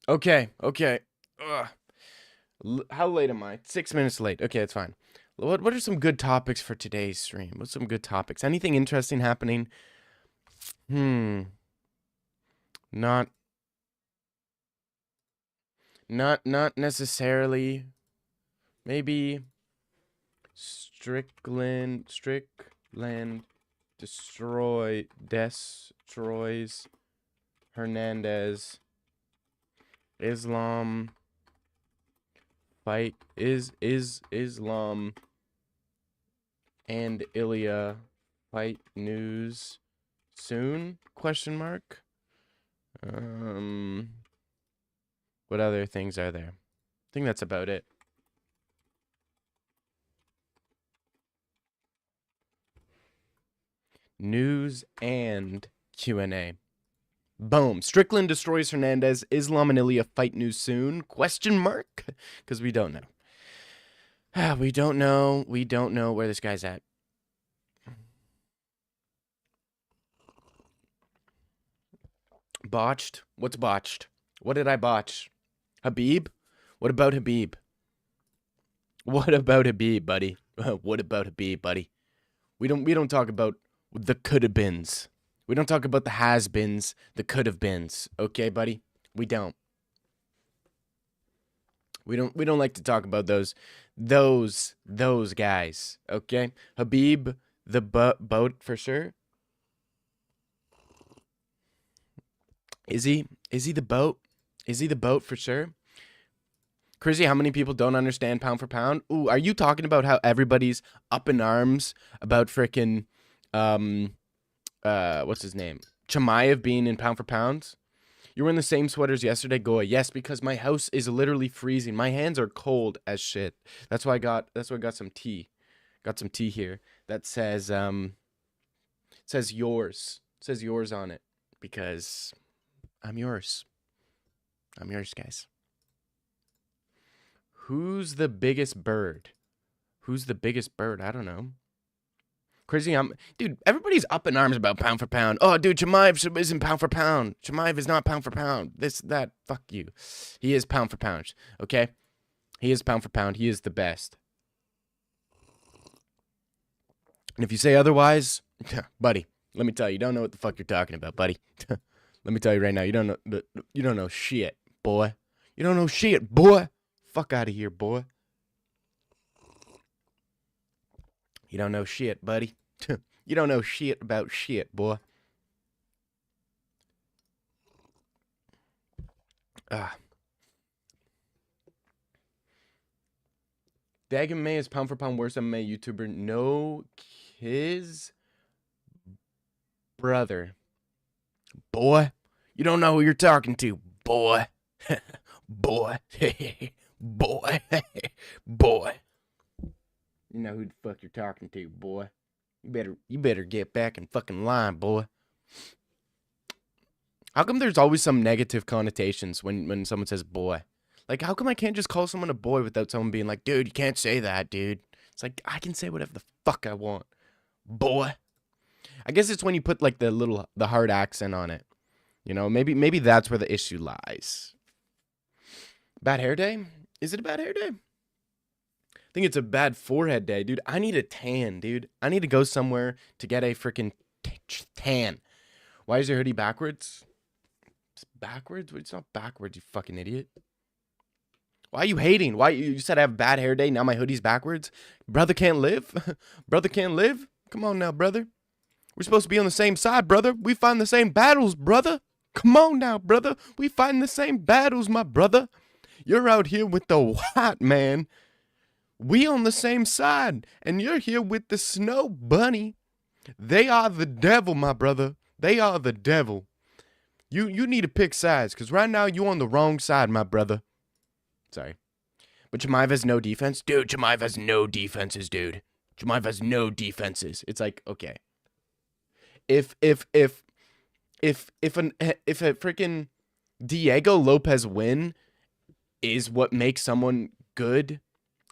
Okay, okay. Ugh. How late am I? 6 minutes late. Okay, it's fine. What are some good topics for today's stream? What's some good topics? Anything interesting happening? Hmm. Not not necessarily. Maybe Strickland destroys Hernandez. Islam fight is Islam and Ilia fight news soon? Question mark. What other things are there? I think that's about it. News and Q&A. Boom. Strickland destroys Hernandez. Islam and Ilia fight news soon? Question mark? Because we don't know. We don't know. We don't know where this guy's at. Botched? What's botched? What did I botch? Habib? What about Habib? What about Habib, buddy? What about Habib, buddy? We don't talk about the coulda beens. We don't talk about the has-beens, the could-have beens. Okay, buddy? We don't. We don't like to talk about those guys. Okay? Habib, the boat for sure. Is he the boat? Is he the boat for sure? Crazy how many people don't understand pound for pound. Ooh, are you talking about how everybody's up in arms about frickin' what's his name? Chimaev being in pound for pound? You were in the same sweaters yesterday, Goa. Yes, because my house is literally freezing. My hands are cold as shit. That's why I got some tea. Got some tea here that says yours. It says yours on it because I'm yours. I'm yours, guys. Who's the biggest bird? Who's the biggest bird? I don't know. Crazy, dude, everybody's up in arms about pound for pound. Oh, dude, Chimaev isn't pound for pound. Chimaev is not pound for pound. This, that, fuck you. He is pound for pound, okay? He is pound for pound. He is the best. And if you say otherwise, buddy, let me tell you, you don't know what the fuck you're talking about, buddy. Let me tell you right now, you don't know shit, boy. You don't know shit, boy. Fuck out of here, boy. You don't know shit, buddy. You don't know shit about shit, boy. Dag MMA is pound for pound worst MMA YouTuber. No, his brother. Boy, you don't know who you're talking to, boy. Boy. Boy. Boy. You know who the fuck you're talking to, boy. You better get back in fucking line, boy. How come there's always some negative connotations when someone says boy? Like, how come I can't just call someone a boy without someone being like, dude, you can't say that, dude? It's like, I can say whatever the fuck I want. Boy. I guess it's when you put like the hard accent on it. You know, maybe that's where the issue lies. Bad hair day? Is it a bad hair day? I think it's a bad forehead day, dude. I need a tan, dude. I need to go somewhere to get a freaking tan. Why is your hoodie backwards? It's backwards? It's not backwards, you fucking idiot. Why are you hating? Why you said I have a bad hair day, now my hoodie's backwards? Brother can't live? Brother can't live? Come on now, brother. We're supposed to be on the same side, brother. We fight the same battles, brother. Come on now, brother. We fighting the same battles, my brother. You're out here with the white man. We on the same side, and you're here with the snow bunny. They are the devil, my brother. They are the devil. You need to pick sides, because right now you on the wrong side, my brother. Sorry. But Chimaev has no defense? Dude, Chimaev has no defenses, dude. Chimaev has no defenses. It's like, okay. If a freaking Diego Lopez win is what makes someone good,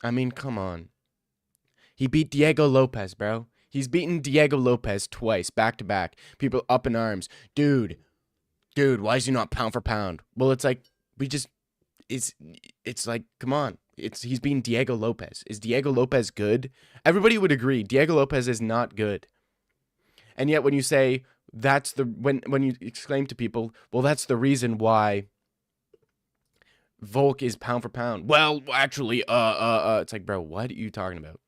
I mean, come on. He beat Diego Lopez, bro. He's beaten Diego Lopez twice, back to back. People up in arms. Dude, why is he not pound for pound? Well, it's like, We just it's like, come on. He's being Diego Lopez. Is Diego Lopez good? Everybody would agree Diego Lopez is not good. And yet when you say that's the when you exclaim to people, well, that's the reason why Volk is pound for pound. Well, actually, it's like, bro, what are you talking about?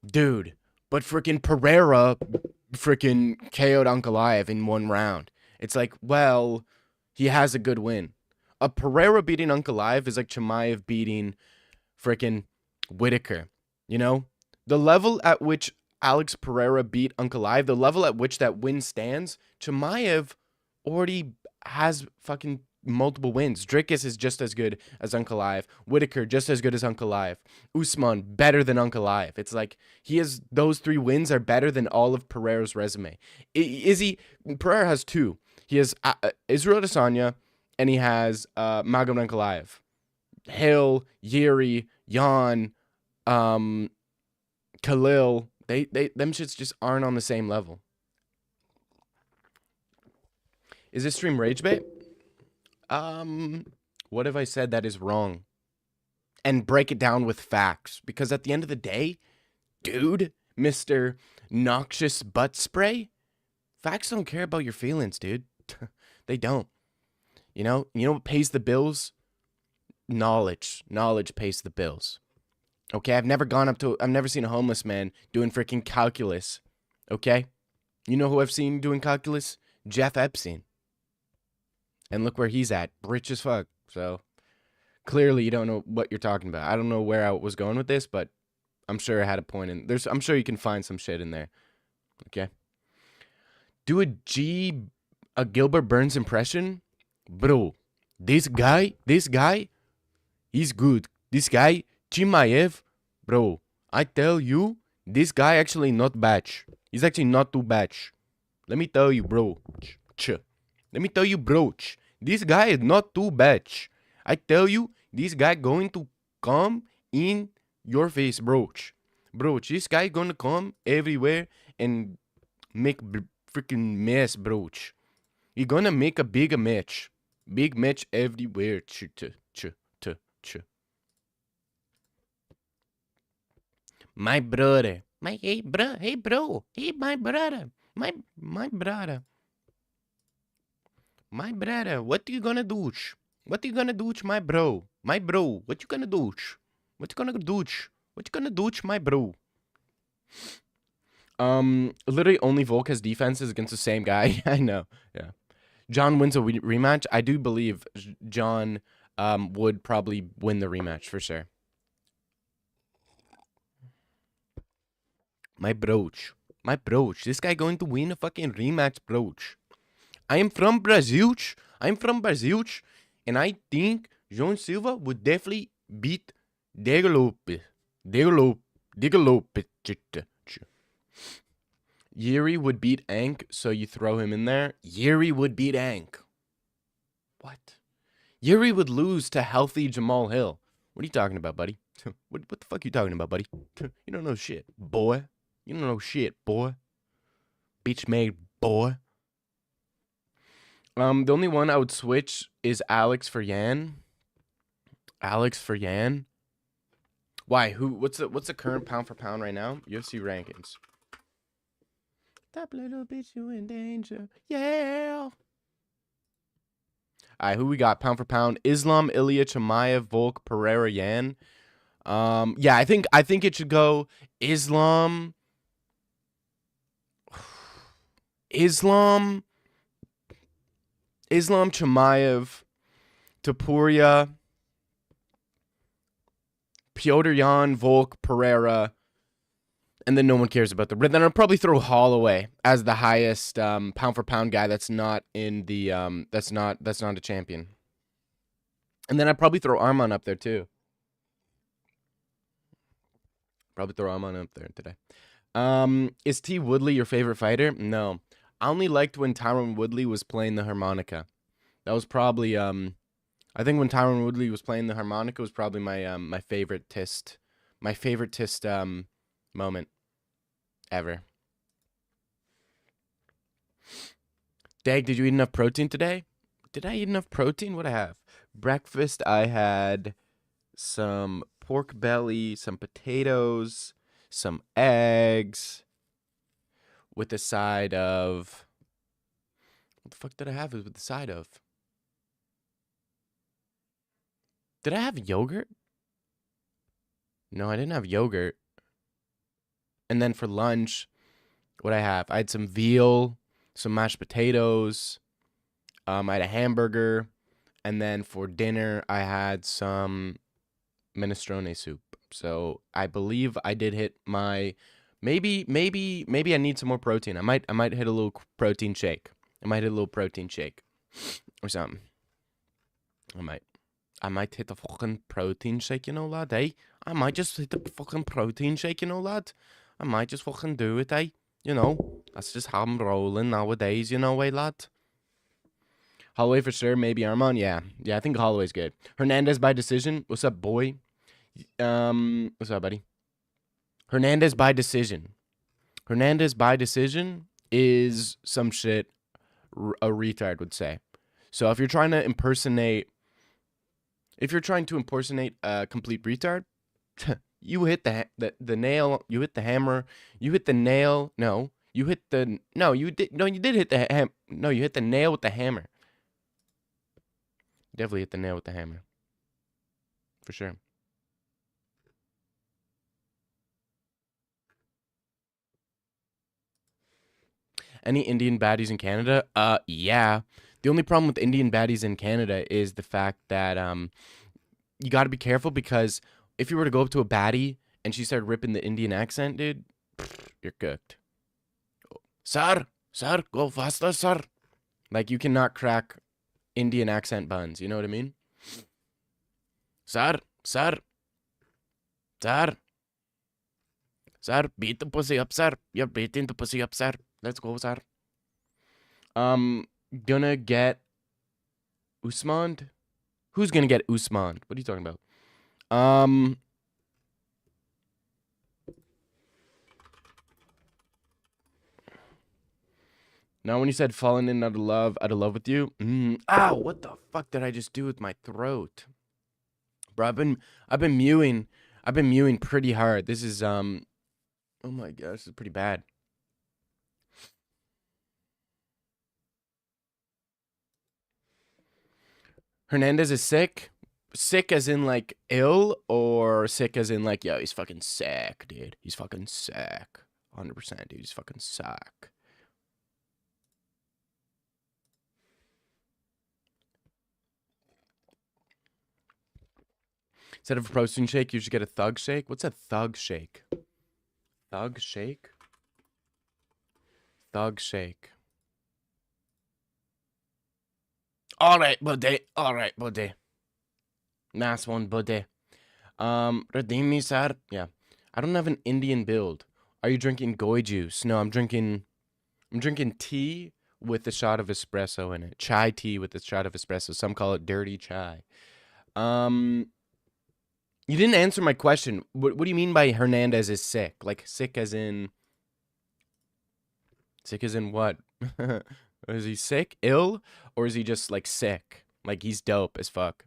Dude, but freaking Pereira freaking KO'd Ankalaev in 1 round. It's like, well, he has a good win. A Pereira beating Ankalaev is like Chimaev beating freaking Whitaker. You know? The level at which Alex Pereira beat Ankalaev, the level at which that win stands, Chimaev already has fucking multiple wins. Dricus is just as good as Ankalaev. Whitaker just as good as Ankalaev. Usman better than Ankalaev. It's like those 3 wins are better than all of Pereira's resume. Pereira has 2. He has Israel Adesanya and he has Magomed Ankalaev. Hill, Yuri, Jan, Khalil, them shits just aren't on the same level. Is this stream rage bait? What have I said that is wrong? And break it down with facts. Because at the end of the day, dude, Mr. Noxious Butt Spray, facts don't care about your feelings, dude. They don't. You know what pays the bills? Knowledge. Knowledge pays the bills. Okay, I've never seen a homeless man doing freaking calculus. Okay? You know who I've seen doing calculus? Jeff Epstein. And look where he's at. Rich as fuck. So, clearly you don't know what you're talking about. I don't know where I was going with this, but I'm sure I had a point in. I'm sure you can find some shit in there. Okay? Do a Gilbert Burns impression? Bro, this guy, he's good. This guy, Chimaev, bro, I tell you, this guy actually not bad. He's actually not too bad. Let me tell you, bro. Let me tell you, bro. This guy is not too bad. I tell you, this guy going to come in your face, bro. Bro, this guy gonna come everywhere and make freaking mess, bro. He gonna make a big match. Big match everywhere. My brother. Hey bro. Hey my brother. My brother. My brother, what you gonna do? What you gonna do, my bro? My bro, what you gonna do? What you gonna do? What you gonna do, my bro? Literally only Volk has defenses against the same guy. I know. Yeah. John wins a rematch. I do believe John would probably win the rematch for sure. My broach. This guy going to win a fucking rematch, broach. I am from Brazil. And I think João Silva would definitely beat Diego Lopes. Yuri would beat Ank, so you throw him in there. Yuri would beat Ank. What? Yuri would lose to healthy Jamal Hill. What are you talking about, buddy? What the fuck are you talking about, buddy? You don't know shit, boy. You don't know shit, boy. Bitch made boy. The only one I would switch is Alex for Yan. Why? What's the current pound for pound right now? UFC rankings. That little bitch, you in danger. Yeah. Alright, who we got? Pound for pound. Islam, Ilia, Chimaev, Volk, Pereira, Yan. Yeah, I think it should go Islam, Chimaev, Topuria, Piotr Yan, Volk, Pereira, and then no one cares about then I'll probably throw Holloway as the highest pound for pound guy that's not in the that's not a champion. And then I'd probably throw Arman up there too. Probably throw Arman up there today. Is T Woodley your favorite fighter? No. I only liked when Tyron Woodley was playing the harmonica. That was probably I think when Tyron Woodley was playing the harmonica was probably my my favorite test moment ever. Dag, did you eat enough protein today? Did I eat enough protein? What'd I have? Breakfast, I had some pork belly, some potatoes, some eggs, with the side of... What the fuck did I have with the side of? Did I have yogurt? No, I didn't have yogurt. And then for lunch, what'd I have? I had some veal, some mashed potatoes, I had a hamburger, and then for dinner, I had some minestrone soup. So I believe I did hit my... Maybe I need some more protein. I might hit a little protein shake. I might hit a little protein shake or something. I might hit a fucking protein shake, you know, lad, eh? I might just hit a fucking protein shake, you know, lad. I might just fucking do it, eh? You know, that's just how I'm rolling nowadays, you know, eh, lad? Holloway for sure, maybe Armand, yeah. Yeah, I think Holloway's good. Hernandez by decision. What's up, boy? What's up, buddy? Hernandez by decision. Hernandez by decision is some shit a retard would say. So if you're trying to impersonate a complete retard, you hit the nail, you hit the hammer, you hit the nail. No, you hit the you did hit the you hit the nail with the hammer. Definitely hit the nail with the hammer. For sure. Any Indian baddies in Canada? Yeah. The only problem with Indian baddies in Canada is the fact that you got to be careful, because if you were to go up to a baddie and she started ripping the Indian accent, dude, you're cooked. Sir, go faster, sir. Like, you cannot crack Indian accent buns. You know what I mean? Sir, beat the pussy up, sir. You're beating the pussy up, sir. Let's go, sir. Gonna get Usman. Who's gonna get Usman? What are you talking about? Now when you said falling in out of love with you. Ow, what the fuck did I just do with my throat? Bro, I've been mewing pretty hard. This is oh my gosh, this is pretty bad. Hernandez is sick? Sick as in, like, ill, or sick as in, like, yo, he's fucking sick, dude. He's fucking sick. 100%, dude. He's fucking sick. Instead of a protein shake, you should get a thug shake. What's a thug shake? Thug shake? Thug shake. All right, buddy. Nice one, buddy. Redeem me, sir. Yeah. I don't have an Indian build. Are you drinking goy juice? No, I'm drinking tea with a shot of espresso in it. Chai tea with a shot of espresso. Some call it dirty chai. You didn't answer my question. What do you mean by Hernandez is sick? Like, sick as in what? Is he sick, ill, or is he just, like, sick? Like, he's dope as fuck.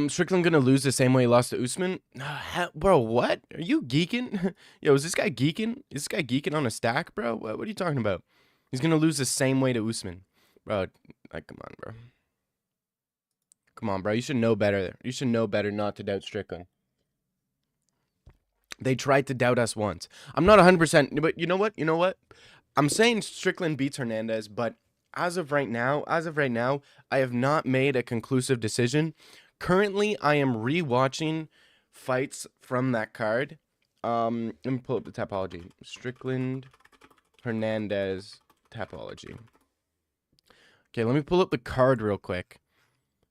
Strickland gonna lose the same way he lost to Usman? Bro, what? Are you geeking? Yo, is this guy geeking? Is this guy geeking on a stack, bro? What are you talking about? He's gonna lose the same way to Usman. Bro, like, come on, bro. Come on, bro. You should know better. You should know better not to doubt Strickland. They tried to doubt us once. I'm not 100%, but you know what? You know what? I'm saying Strickland beats Hernandez, but as of right now, I have not made a conclusive decision. Currently, I am rewatching fights from that card. Let me pull up the Tapology. Strickland, Hernandez, Tapology. Okay, let me pull up the card real quick.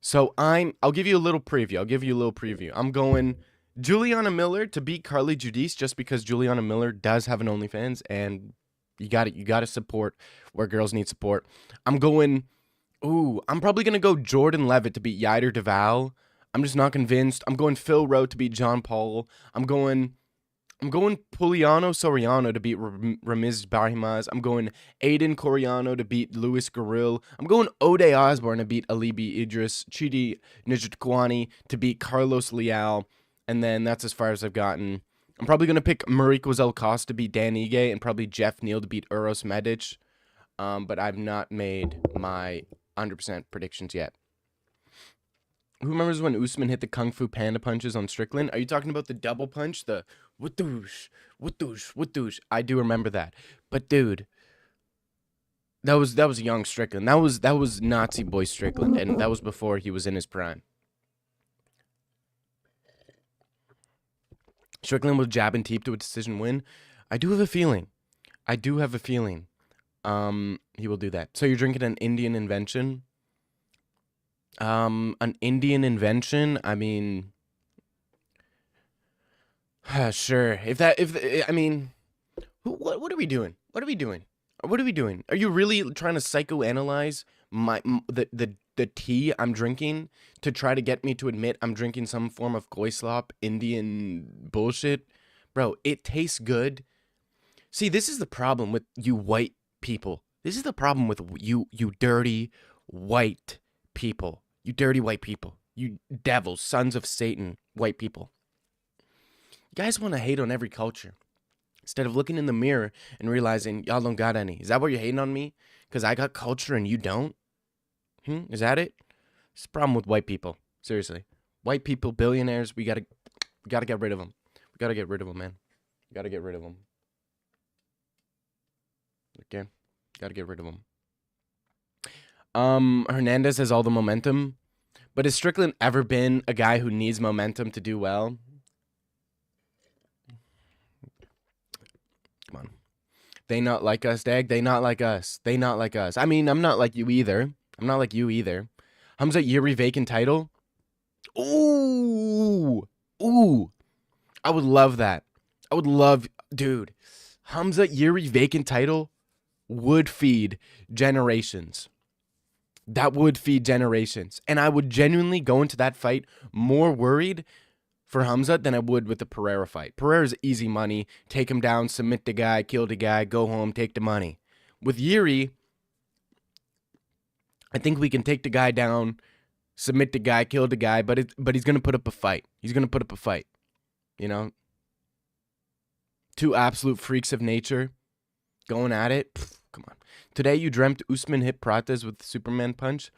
So I'll give you a little preview. I'm going Juliana Miller to beat Carly Judice just because Juliana Miller does have an OnlyFans, and you got to support where girls need support. I'm probably going to go Jordan Levitt to beat Yider Duval. I'm just not convinced. I'm going Phil Rowe to beat John Paul. I'm going Puliano Soriano to beat Ramiz Barhimaz. I'm going Aiden Coriano to beat Luis Garil. I'm going Ode Osborne to beat Alibi Idris. Chidi Nijitkwani to beat Carlos Leal. And then that's as far as I've gotten. I'm probably going to pick Marie Quazel Costa to beat Dan Ige and probably Jeff Neal to beat Uros Medic. But I've not made my 100% predictions yet. Who remembers when Usman hit the Kung Fu Panda punches on Strickland? Are you talking about the double punch? The whoosh, whoosh, whoosh. I do remember that. But dude, that was young Strickland. That was Nazi boy Strickland, and that was before he was in his prime. Strickland will jab and teep to a decision win. I do have a feeling. He will do that. So you're drinking an Indian invention? An Indian invention? I mean, sure. What are we doing? What are we doing? Are you really trying to psychoanalyze the tea I'm drinking to try to get me to admit I'm drinking some form of Goislop Indian bullshit? Bro, it tastes good. See, this is the problem with you white people. This is the problem with you dirty white people. You dirty white people. You devils, sons of Satan, white people. You guys want to hate on every culture instead of looking in the mirror and realizing y'all don't got any. Is that what you're hating on me? Because I got culture and you don't? Is that it? It's a problem with white people. Seriously. White people, billionaires, we gotta get rid of them. We gotta get rid of them, man. We gotta get rid of them. Okay? Gotta get rid of them. Hernandez has all the momentum. But has Strickland ever been a guy who needs momentum to do well? Come on. They not like us, Dag. They not like us. I mean, I'm not like you either. Hamza Yuri vacant title? Ooh. I would love that. Dude. Hamza Yuri vacant title would feed generations. That would feed generations. And I would genuinely go into that fight more worried for Hamza than I would with the Pereira fight. Pereira's easy money. Take him down, submit the guy, kill the guy, go home, take the money. With Yuri, I think we can take the guy down, submit the guy, kill the guy, but he's going to put up a fight. You know? Two absolute freaks of nature going at it. Come on. Today you dreamt Usman hit Prates with the Superman punch.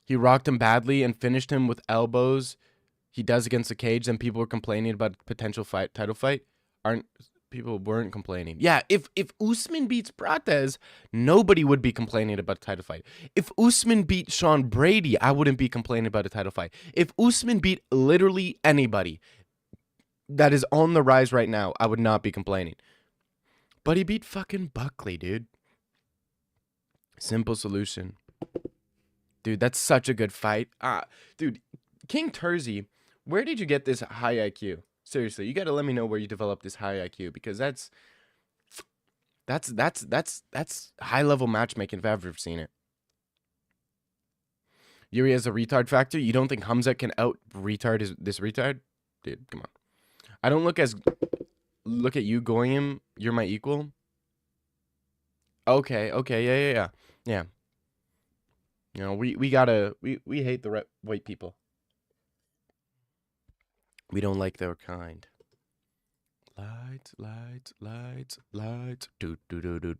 He rocked him badly and finished him with elbows he does against the cage, and people were complaining about potential title fight. People weren't complaining. Yeah, if Usman beats Prates, nobody would be complaining about a title fight. If Usman beat Sean Brady, I wouldn't be complaining about a title fight. If Usman beat literally anybody that is on the rise right now, I would not be complaining. But he beat fucking Buckley, dude. Simple solution. Dude, that's such a good fight. Dude, King Terzi, where did you get this high IQ? Seriously, you got to let me know where you developed this high IQ, because that's high level matchmaking if I've ever seen it. Yuri has a retard factor. You don't think Hamza can out retard this retard? Dude, come on. I don't look at you, Goyim. You're my equal. Okay, yeah. You know, we hate the white people. We don't like their kind. Lights. Doot. You're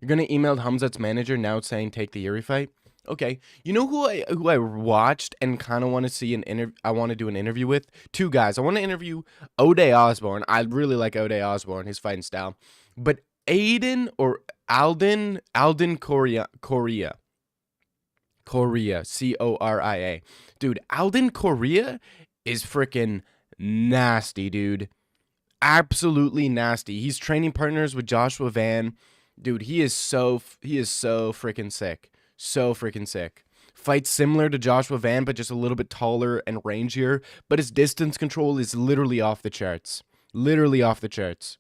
gonna email Hamzat's manager now saying take the Yuri fight? Okay. You know who I watched and kind of want to see I want to do an interview with? Two guys. I want to interview Ode Osborne. I really like Ode Osborne, his fighting style. But Alden Correa, Coria. Dude, Alden Correa is freaking nasty, dude. Absolutely nasty. He's training partners with Joshua Van. Dude, he is so freaking sick. So freaking sick. Fights similar to Joshua Van, but just a little bit taller and rangier. But his distance control is literally off the charts. Literally off the charts.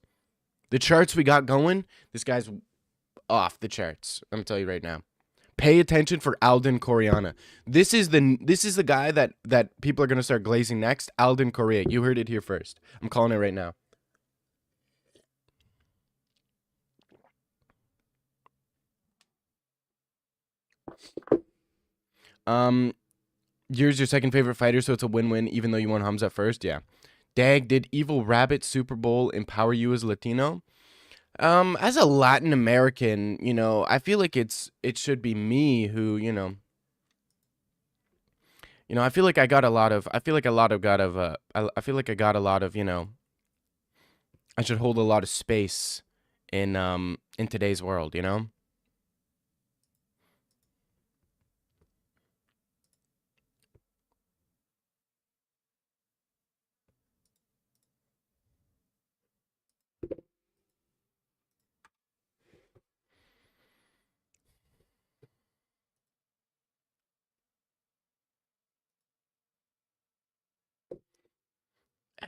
The charts we got going, this guy's off the charts. I'm gonna tell you right now. Pay attention for Alden Coriana. This is the guy that people are gonna start glazing next. Alden Correa. You heard it here first. I'm calling it right now. Here's your second favorite fighter, so it's a win-win, even though you won Hamza first. Yeah. Dag, did Evil Rabbit Super Bowl empower you as Latino? As a Latin American, I feel like it should be me who, I feel like I got a lot of, I feel like a lot of got of, I feel like I got a lot of, I should hold a lot of space in today's world,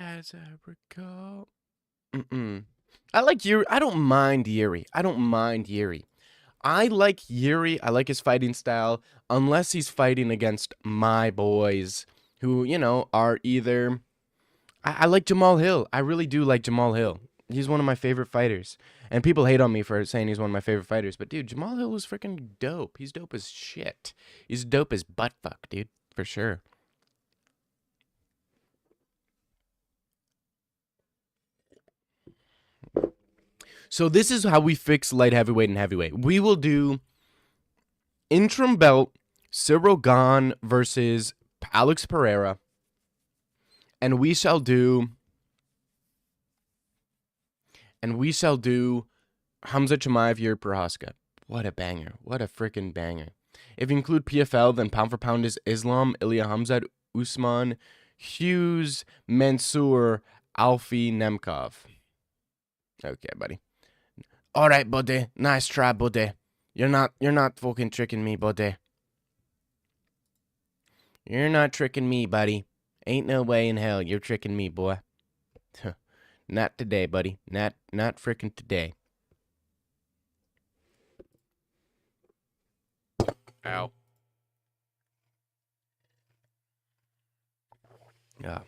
As I recall. I like Yuri. I don't mind Yuri. I don't mind Yuri. I like Yuri. I like his fighting style, unless he's fighting against my boys who, are either. I like Jamal Hill. I really do like Jamal Hill. He's one of my favorite fighters. And people hate on me for saying he's one of my favorite fighters. But, dude, Jamal Hill was freaking dope. He's dope as shit. He's dope as butt fuck, dude. For sure. So this is how we fix light heavyweight and heavyweight. We will do interim belt Cyril Gane versus Alex Pereira. And we shall do Hamza Chimaev, Yuri Prohaska. What a banger. What a freaking banger. If you include PFL, then pound for pound is Islam, Ilia Hamzat, Usman, Hughes, Mansour, Alfie, Nemkov. Okay, buddy. All right, buddy. Nice try, buddy. You're not fucking tricking me, buddy. You're not tricking me, buddy. Ain't no way in hell you're tricking me, boy. Not today, buddy. Not freaking today. Ow. Yeah.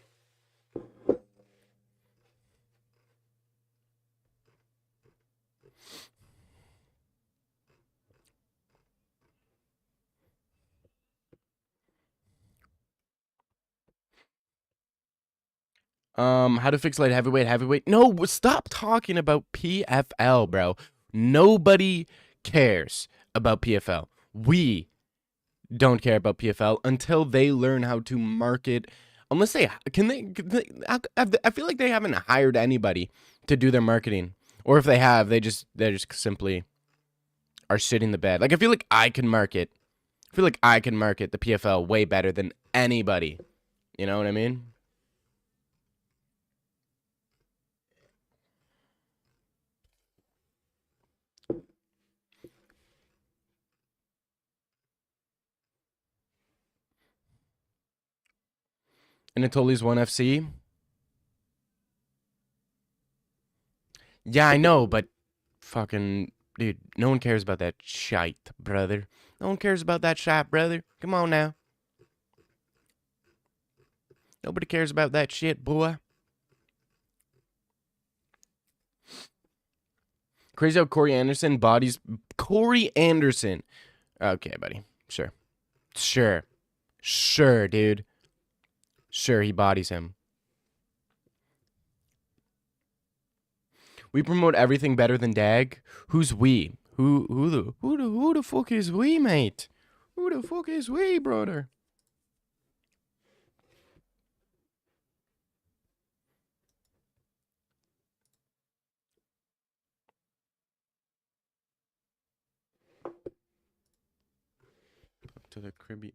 How to fix light heavyweight. No, stop talking about PFL, bro. Nobody cares about PFL. We don't care about PFL until they learn how to market. Unless they I feel like they haven't hired anybody to do their marketing, or if they have, they just simply are shitting the bed. Like I feel like I can market. I feel like I can market the PFL way better than anybody. You know what I mean? Anatoly's One FC. Yeah, I know, but fucking dude, no one cares about that shite, brother. No one cares about that shite, brother. Come on now. Nobody cares about that shit, boy. Crazy how Corey Anderson bodies Corey Anderson. Okay, buddy. Sure. Sure. Sure, dude. Sure, he bodies him. We promote everything better than Dag. Who's we? Who the fuck is we, mate? Who the fuck is we, brother? Up to the cribby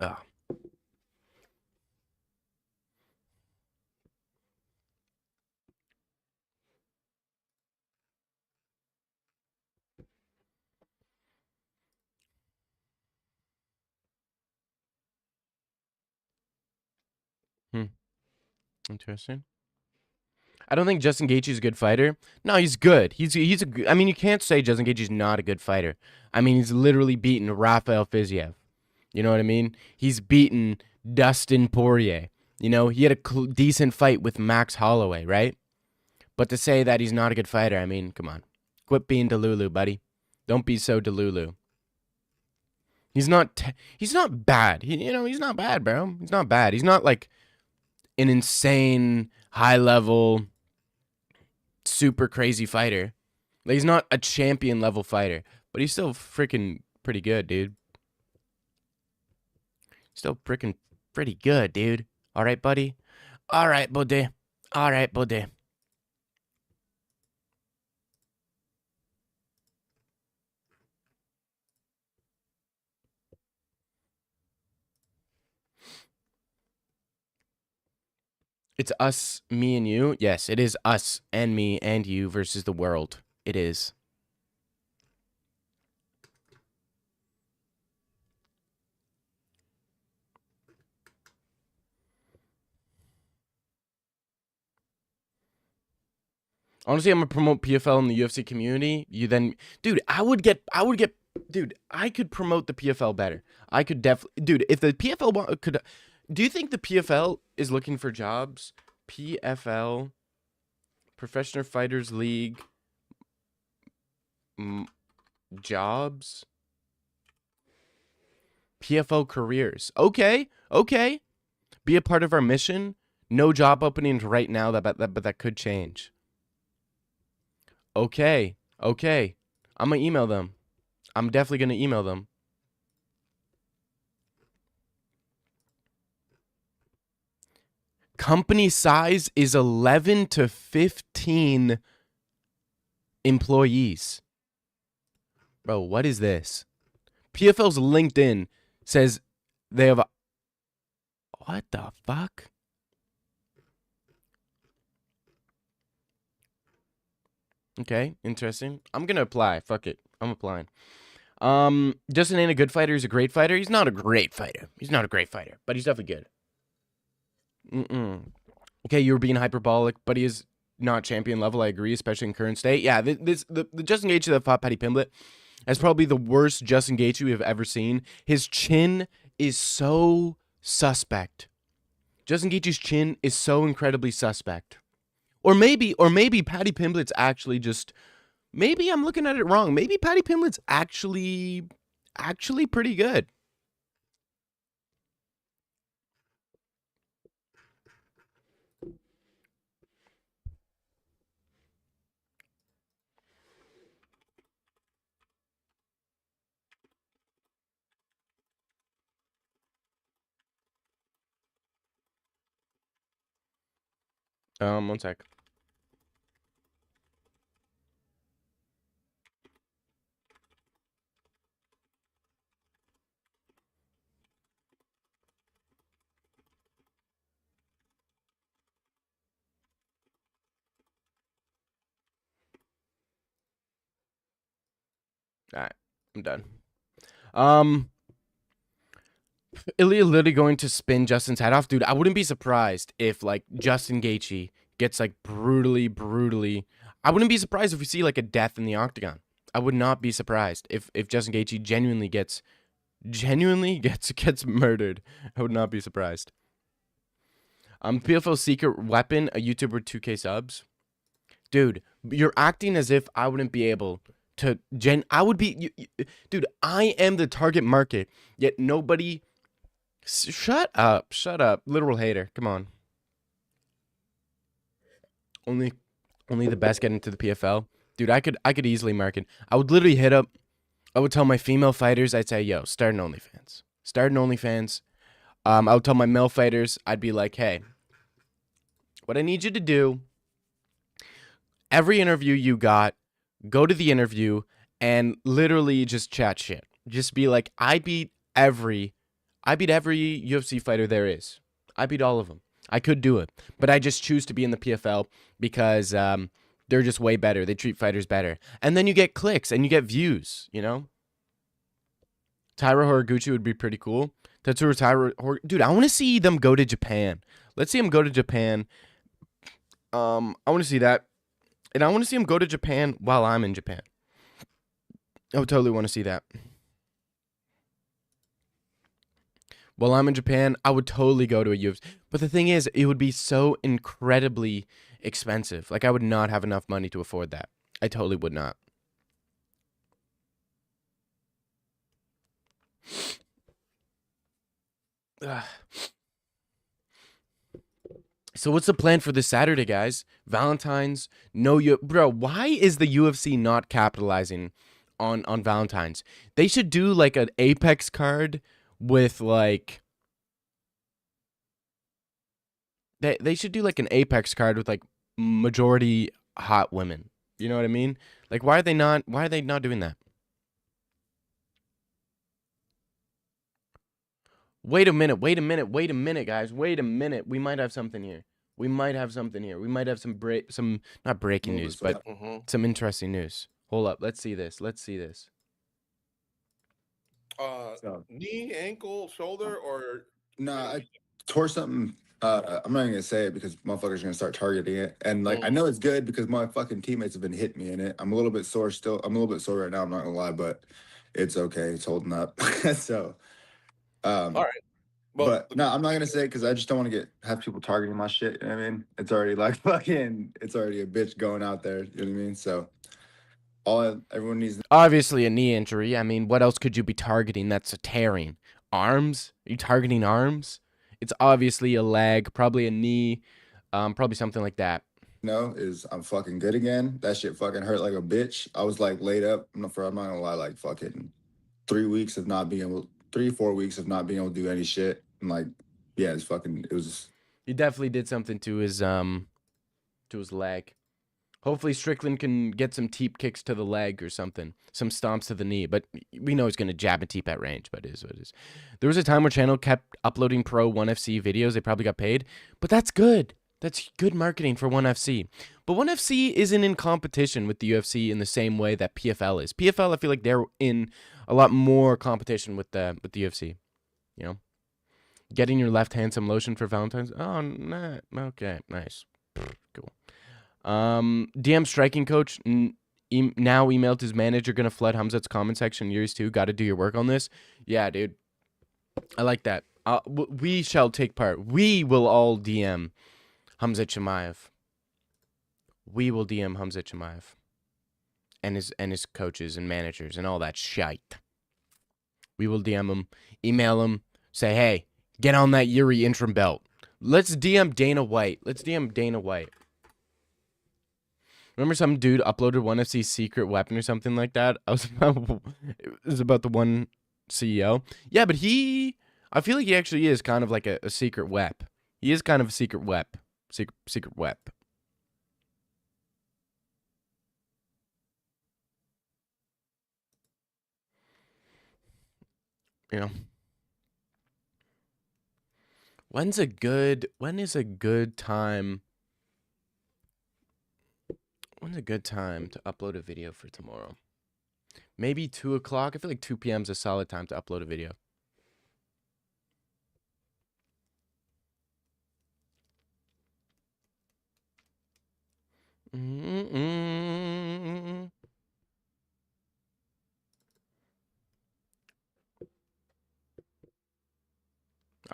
Ah. Hmm. Interesting. I don't think Justin Gaethje's a good fighter. No, he's good. I mean, you can't say Justin Gaethje's not a good fighter. I mean, he's literally beaten Rafael Fiziev. You know what I mean? He's beaten Dustin Poirier. You know, he had a decent fight with Max Holloway, right? But to say that he's not a good fighter, I mean, come on. Quit being Delulu, buddy. Don't be so Delulu. He's not bad. He's not bad, bro. He's not bad. He's not like an insane high level super crazy fighter. Like, he's not a champion level fighter, but he's still freaking pretty good, dude. Still freaking pretty good, dude. All right, buddy. All right, buddy. All right, buddy. It's us, me, and you. Yes, it is us and me and you versus the world. It is. Honestly, I'm gonna promote PFL in the UFC community. Dude, dude, I could promote the PFL better. I could definitely, dude, if the PFL could, do you think the PFL is looking for jobs? PFL, Professional Fighters League, jobs? PFL careers. Okay, okay. Be a part of our mission. No job openings right now, but that could change. Okay, okay. I'm gonna email them. I'm definitely gonna email them. Company size is 11 to 15 employees. Bro, what is this? PFL's LinkedIn says they have what the fuck? Okay, interesting. I'm gonna apply. Fuck it. I'm applying. Justin ain't a good fighter. He's a great fighter. He's not a great fighter. He's not a great fighter, but he's definitely good. Okay, you were being hyperbolic, but he is not champion level. I agree, especially in current state. Yeah, the Justin Gaethje that fought Paddy Pimblett is probably the worst Justin Gaethje we have ever seen. His chin is so suspect. Justin Gaethje's chin is so incredibly suspect. Or maybe Paddy Pimblett's actually just. Maybe I'm looking at it wrong. Maybe Paddy Pimblett's actually pretty good. One sec. All right, I'm done. Ilia literally going to spin Justin's head off, dude. I wouldn't be surprised if like Justin Gaethje gets like brutally. I wouldn't be surprised if we see like a death in the octagon. I would not be surprised if Justin Gaethje genuinely gets murdered. I would not be surprised. PFL secret weapon, a YouTuber 2K subs. Dude, you're acting as if I wouldn't be able to I would be dude, I am the target market, yet nobody. Shut up, literal hater. Come on. Only the best get into the PFL. Dude, I could easily market. I would literally hit up. I would tell my female fighters, I'd say, yo, start an OnlyFans. I would tell my male fighters, I'd be like, hey, what I need you to do, every interview you got, go to the interview and literally just chat shit. Just be like, I beat every UFC fighter there is. I beat all of them. I could do it, but I just choose to be in the PFL because they're just way better. They treat fighters better. And then you get clicks and you get views, you know? Tyra Horiguchi would be pretty cool. Tatsuro dude, I want to see them go to Japan. Let's see them go to Japan. I want to see that, and I want to see them go to Japan while I'm in Japan. I would totally want to see that. While I'm in Japan, I would totally go to a UFC. But the thing is, it would be so incredibly expensive. Like, I would not have enough money to afford that. I totally would not. Ugh. So what's the plan for this Saturday, guys? Valentine's? No, bro. Why is the UFC not capitalizing on Valentine's? They should do like an Apex card with like they should do like an Apex card with like majority hot women. You know what I mean? Like why are they not doing that? Wait a minute, guys. Wait a minute. We might have something here. We might have some not breaking news, but some interesting news. Hold up. Let's see this. Knee, ankle, shoulder, or Nah, I tore something. I'm not even gonna say it because motherfuckers are gonna start targeting it. And like I know it's good because my fucking teammates have been hitting me in it. I'm a little bit sore still. I'm a little bit sore right now, I'm not gonna lie, but it's okay. It's holding up. So all right. Well, but no, I'm not gonna say it because I just don't want to have people targeting my shit. You know what I mean? It's already like it's already a bitch going out there. You know what I mean? So everyone needs to Obviously a knee injury. I mean, what else could you be targeting that's a tearing? Arms? Are you targeting arms? It's obviously a leg, probably a knee, probably something like that. know is I'm fucking good again. That shit fucking hurt like a bitch. I was like laid up. I'm not gonna lie, like fucking 3 weeks of not being able, 3 4 weeks of not being able to do any shit. And like, yeah, it was. He definitely did something to his leg. Hopefully Strickland can get some teep kicks to the leg or something, some stomps to the knee. But we know he's gonna jab and teep at range. But it is what it is. There was a time where channel kept uploading pro 1FC videos. They probably got paid, but that's good. That's good marketing for 1FC. But 1FC isn't in competition with the UFC in the same way that PFL is. PFL, I feel like they're in a lot more competition with the UFC. You know, getting your left hand some lotion for Valentine's. Oh, nah, okay, nice, cool. DM striking coach now emailed his manager, gonna flood Hamzat's comment section years too. Got to do your work on this. Yeah, dude, I like that. We shall take part. We will all DM Hamzat Chimaev. We will DM Hamzat Chimaev and his coaches and managers and all that shite. We will DM him, email him, say, hey, get on that Yuri interim belt. Let's DM Dana White. Remember some dude uploaded 1FC's secret weapon or something like that? It was about the one CEO. Yeah, but I feel like he actually is kind of like a secret wep. He is kind of a secret wep. Secret wep. You know. When is a good time? When's a good time to upload a video for tomorrow? Maybe 2 o'clock. I feel like 2 p.m. is a solid time to upload a video.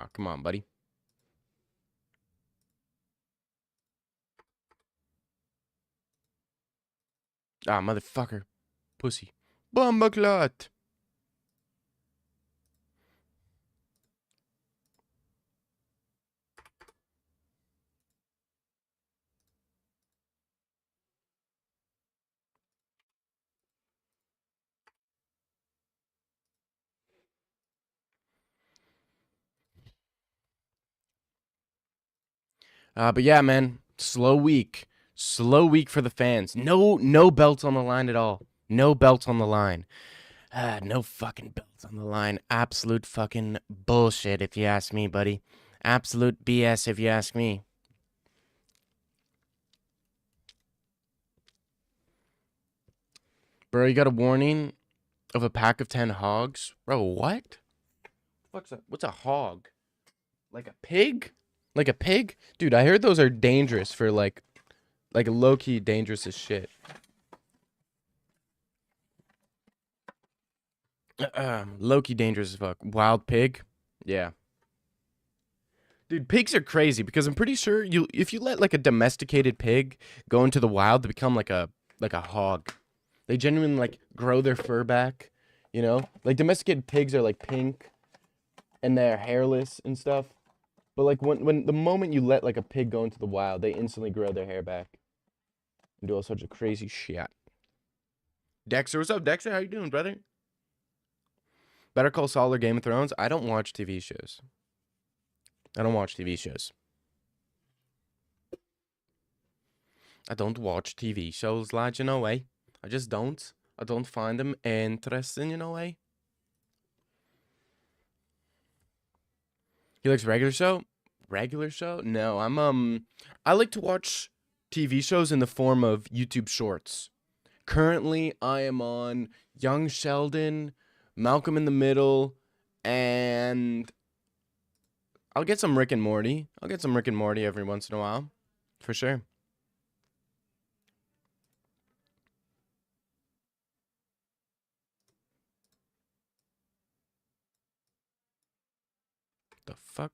Oh, come on, buddy. Ah, motherfucker. Pussy. Bombaclot. But yeah, man. Slow week. Slow week for the fans. No belts on the line at all. No belts on the line. No fucking belts on the line. Absolute fucking bullshit, if you ask me, buddy. Absolute BS, if you ask me. Bro, you got a warning? of a pack of 10 hogs. Bro, what? What's a hog? Like a pig? Like a pig? Dude, I heard those are dangerous for like low-key dangerous as shit. Low-key dangerous as fuck. Wild pig? Yeah. Dude, pigs are crazy because I'm pretty sure if you let like a domesticated pig go into the wild, they become like a hog. They genuinely like grow their fur back, you know? Like domesticated pigs are like pink and they're hairless and stuff. But like when the moment you let like a pig go into the wild, they instantly grow their hair back and do all sorts of crazy shit. Dexter, what's up, Dexter? How you doing, brother? Better Call Saul or Game of Thrones? I don't watch TV shows. I don't watch TV shows. I don't watch TV shows, lad, you know, eh? I just don't. I don't find them interesting, you know, eh? He likes regular show? Regular show? No, I like to watch TV shows in the form of YouTube shorts. Currently, I am on Young Sheldon, Malcolm in the Middle, and I'll get some Rick and Morty. I'll get some Rick and Morty every once in a while. For sure. The fuck?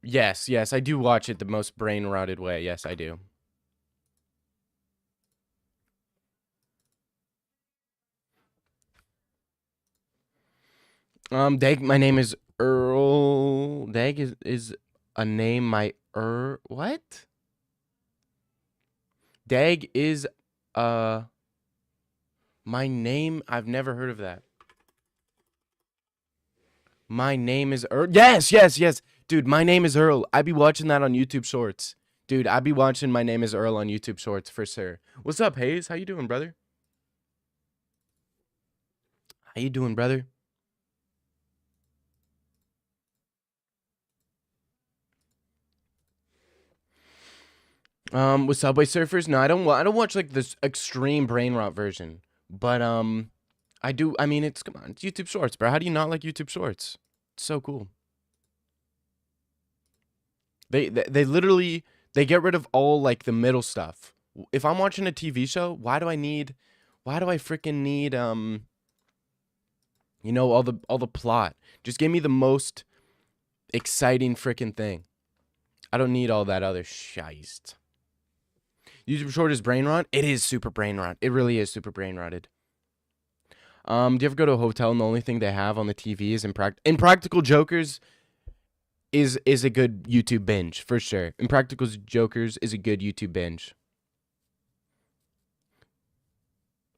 Yes, I do watch it the most brain-rotted way. Yes, I do. Dag, my name is Earl. Dag is a name what? Dag is my name. I've never heard of that. My name is Earl. Yes. Dude, my name is Earl. I be watching that on YouTube Shorts. Dude, I be watching My Name is Earl on YouTube Shorts for sure. What's up, Hayes? How you doing, brother? How you doing, brother? With Subway Surfers? No, I don't watch like this extreme brain rot version. But I do. I mean, it's come on, it's YouTube Shorts, bro. How do you not like YouTube Shorts? It's so cool. They literally they get rid of all like the middle stuff. If I'm watching a TV show, why do I freaking need you know, all the plot? Just give me the most exciting freaking thing. I don't need all that other shite. YouTube Short is brain rot? It is super brain rot. It really is super brain rotted. Do you ever go to a hotel and the only thing they have on the TV is Impractical Jokers is a good YouTube binge, for sure. Impractical Jokers is a good YouTube binge.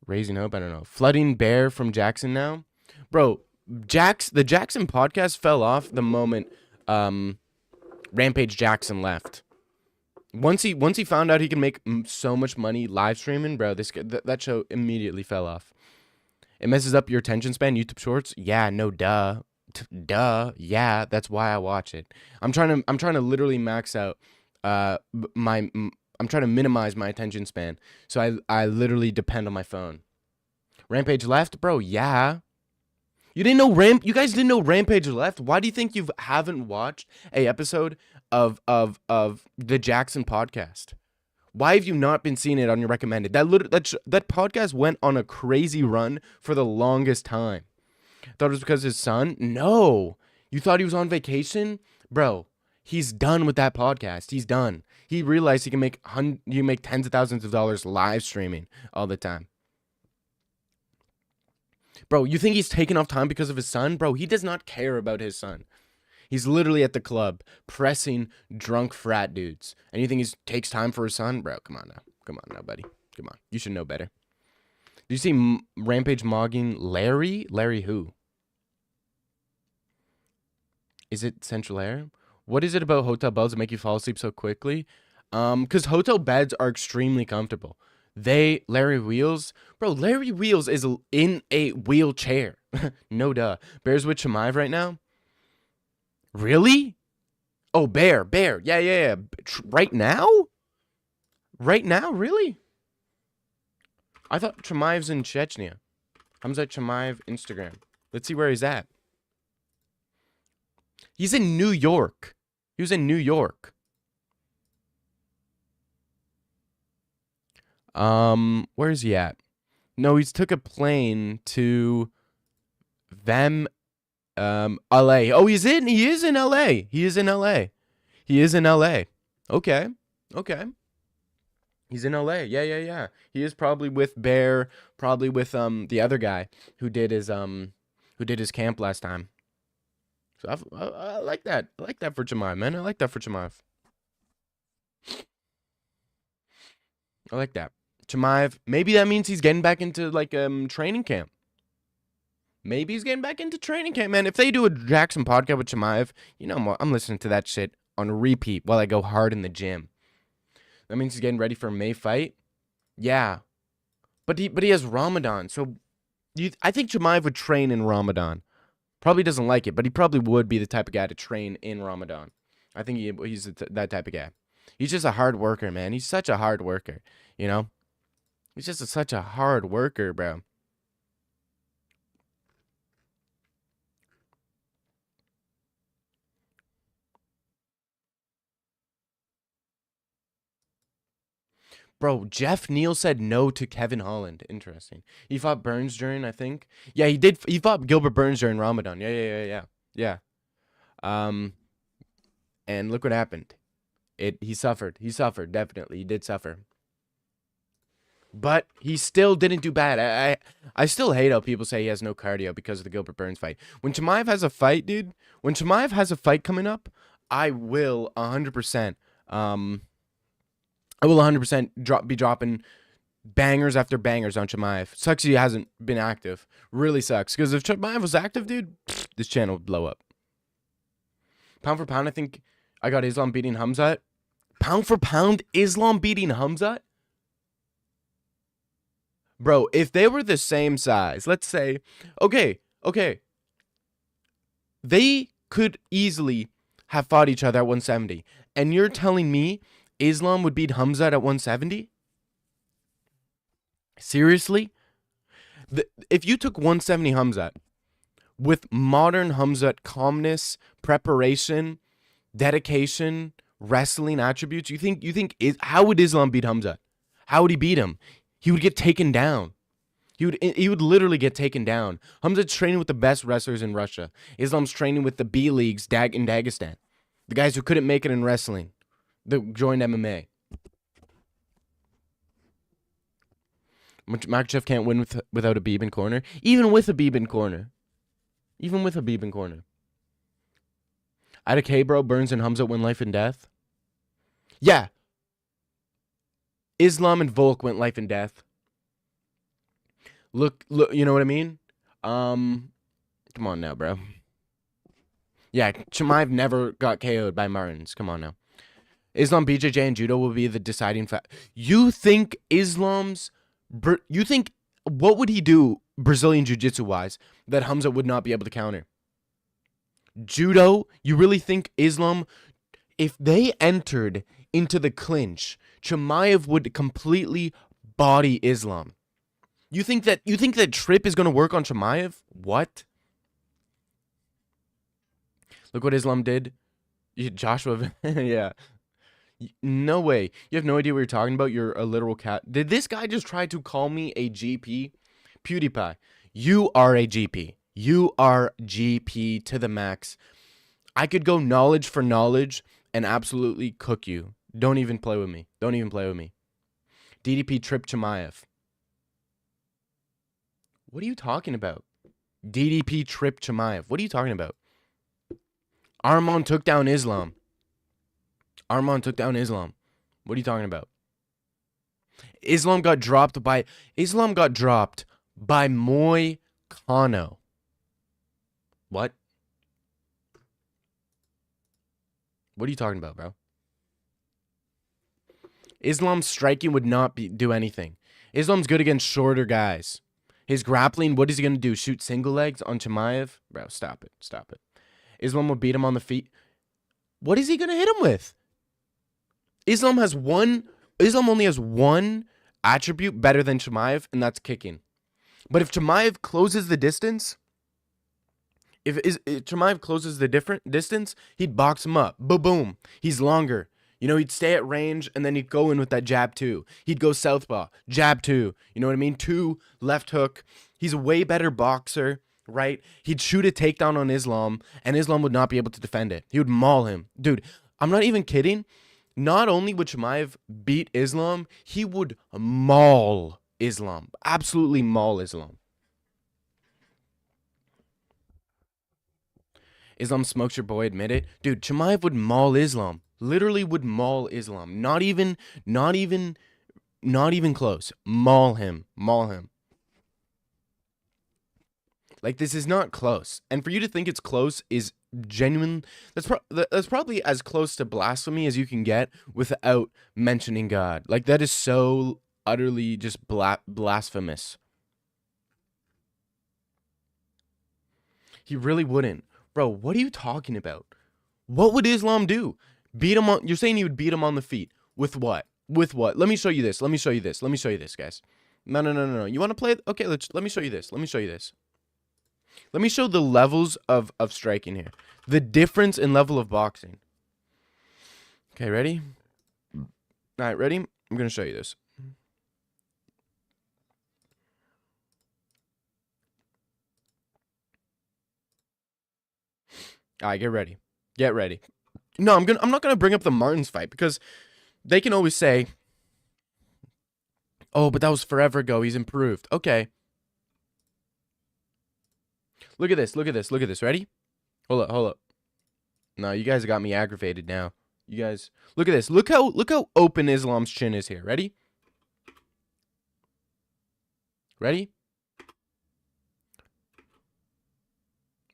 Raising Hope, I don't know. Flooding Bear from Jackson now? Bro, the Jackson podcast fell off the moment Rampage Jackson left. Once he found out he can make so much money live streaming, bro, that show immediately fell off. It messes up your attention span. YouTube Shorts, yeah, no, duh, yeah, that's why I watch it. I'm trying to literally max out I'm trying to minimize my attention span, so I literally depend on my phone. Rampage left, bro. Yeah. You guys didn't know Rampage left? Why do you think you haven't watched a episode of the Jackson podcast? Why have you not been seeing it on your recommended? That podcast went on a crazy run for the longest time. Thought it was because his son? No. You thought he was on vacation? Bro, he's done with that podcast. He's done. He realized he can make tens of thousands of dollars live streaming all the time. Bro, you think he's taking off time because of his son? Bro, he does not care about his son. He's literally at the club pressing drunk frat dudes. And you think he takes time for his son? Bro, come on now, buddy. Come on. You should know better. Did you see Rampage mogging Larry? Larry who? Is it Central Air? What is it about hotel beds that make you fall asleep so quickly? Because hotel beds are extremely comfortable. Larry Wheels, bro, Larry Wheels is in a wheelchair. No duh. Bears with Shemaev right now? Really? Oh, Bear. Yeah. Right now? Right now, really? I thought Chimaev's in Chechnya. Hamzat Chimaev, Instagram. Let's see where he's at. He's in New York. He was in New York. Where is he at? No, he's took a plane to LA. Oh, he is in LA. He is in LA. Okay. He's in LA. Yeah. He is probably with Bear, probably with the other guy who did his camp last time. So I like that. I like that for Chimaev, man. I like that for Chimaev. I like that. Chimaev, maybe that means he's getting back into like training camp. Maybe he's getting back into training camp, man. If they do a Jackson podcast with Chimaev, you know I'm listening to that shit on repeat while I go hard in the gym. That means he's getting ready for a May fight. Yeah, but he has Ramadan, so I think Chimaev would train in Ramadan. Probably doesn't like it, but he probably would be the type of guy to train in Ramadan. I think he's that type of guy. He's just a hard worker, man. He's such a hard worker, you know? He's just such a hard worker, bro. Bro, Jeff Neal said no to Kevin Holland. Interesting. He fought Burns during, I think. Yeah, he did. He fought Gilbert Burns during Ramadan. Yeah. And look what happened. He suffered. He suffered, definitely. He did suffer. But he still didn't do bad. I still hate how people say he has no cardio because of the Gilbert Burns fight. When Chimaev has a fight, dude, when Chimaev has a fight coming up, I will 100%, be dropping bangers after bangers on Chimaev. Sucks he hasn't been active. Really sucks. Because if Chimaev was active, dude, this channel would blow up. Pound for pound, I think I got Islam beating Hamzat. Pound for pound, Islam beating Hamzat? Bro, if they were the same size, let's say, okay. They could easily have fought each other at 170. And you're telling me Islam would beat Hamzat at 170? Seriously? If you took 170 Hamzat with modern Hamzat calmness, preparation, dedication, wrestling attributes, you think how would Islam beat Hamzat? How would he beat him? He would get taken down. He would literally get taken down. Hamzat's training with the best wrestlers in Russia. Islam's training with the B leagues in Dagestan. The guys who couldn't make it in wrestling. That joined MMA. Makachev can't win without a Habib in corner. Even with a Habib in corner. I had a K, bro. Burns and Hamzat win life and death. Yeah. Islam and Volk went life and death. Look, you know what I mean? Come on now, bro. Yeah, Chimaev never got KO'd by Martins. Come on now. Islam, BJJ, and Judo will be the deciding factor. You think what would he do Brazilian Jiu-Jitsu wise that Hamzat would not be able to counter? Judo, you really think Islam, if they entered into the clinch, Chimaev would completely body Islam? You think that trip is going to work on Chimaev? What? Look what Islam did. Joshua, yeah. No way. You have no idea what you're talking about. You're a literal cat. Did this guy just try to call me a GP? PewDiePie, you are a GP. You are GP to the max. I could go knowledge for knowledge and absolutely cook you. Don't even play with me. DDP trip Chimaev. What are you talking about? DDP trip Chimaev. What are you talking about? Arman took down Islam. What are you talking about? Islam got dropped by Moy Kano. What? What are you talking about, bro? Islam's striking would not do anything. Islam's good against shorter guys. His grappling, what is he going to do? Shoot single legs on Chimaev? Bro, stop it. Islam will beat him on the feet. What is he going to hit him with? Islam has one Islam only has one attribute better than Chimaev, and that's kicking. But if Chimaev closes the distance, if Chimaev closes the different distance, he'd box him up. Boom, boom. He's longer. You know, he'd stay at range, and then he'd go in with that jab too. He'd go southpaw, jab too. You know what I mean? 2 left hook. He's a way better boxer, right? He'd shoot a takedown on Islam, and Islam would not be able to defend it. He would maul him. Dude, I'm not even kidding. Not only would Chimaev beat Islam, he would maul Islam. Absolutely maul Islam. Islam smokes your boy, admit it. Dude, Chimaev would maul Islam. Literally would maul Islam. Not even close. Maul him. Maul him. Like, this is not close. And for you to think it's close is genuine. That's probably as close to blasphemy as you can get without mentioning God. Like, that is so utterly just blasphemous. He really wouldn't. Bro, what are you talking about? What would Islam do? Beat him on... You're saying he would beat him on the feet. With what? With what? Let me show you this. Let me show you this. Let me show you this, guys. No. You want to play it? Okay, let me show you this. Let me show you this. Let me show the levels of striking here. The difference in level of boxing. Okay, ready? All right, ready? I'm going to show you this. All right, get ready. Get ready. No, I'm not gonna bring up the Martins fight because they can always say, "Oh, but that was forever ago. He's improved." Okay. Look at this. Look at this. Look at this. Ready? Hold up. No, you guys got me aggravated now. You guys, look at this. Look how open Islam's chin is here. Ready? Ready?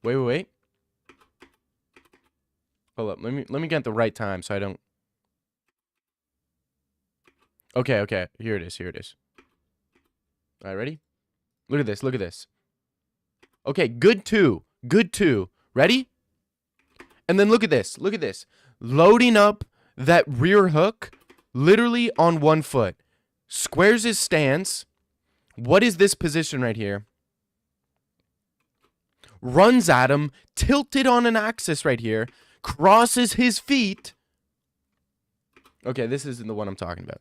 Wait. Hold up. Let me get the right time so I don't. Okay. Here it is. All right, ready? Look at this. Okay, good two. Ready? And then look at this. Loading up that rear hook literally on one foot. Squares his stance. What is this position right here? Runs at him, tilted on an axis right here. Crosses his feet. Okay, this isn't the one I'm talking about.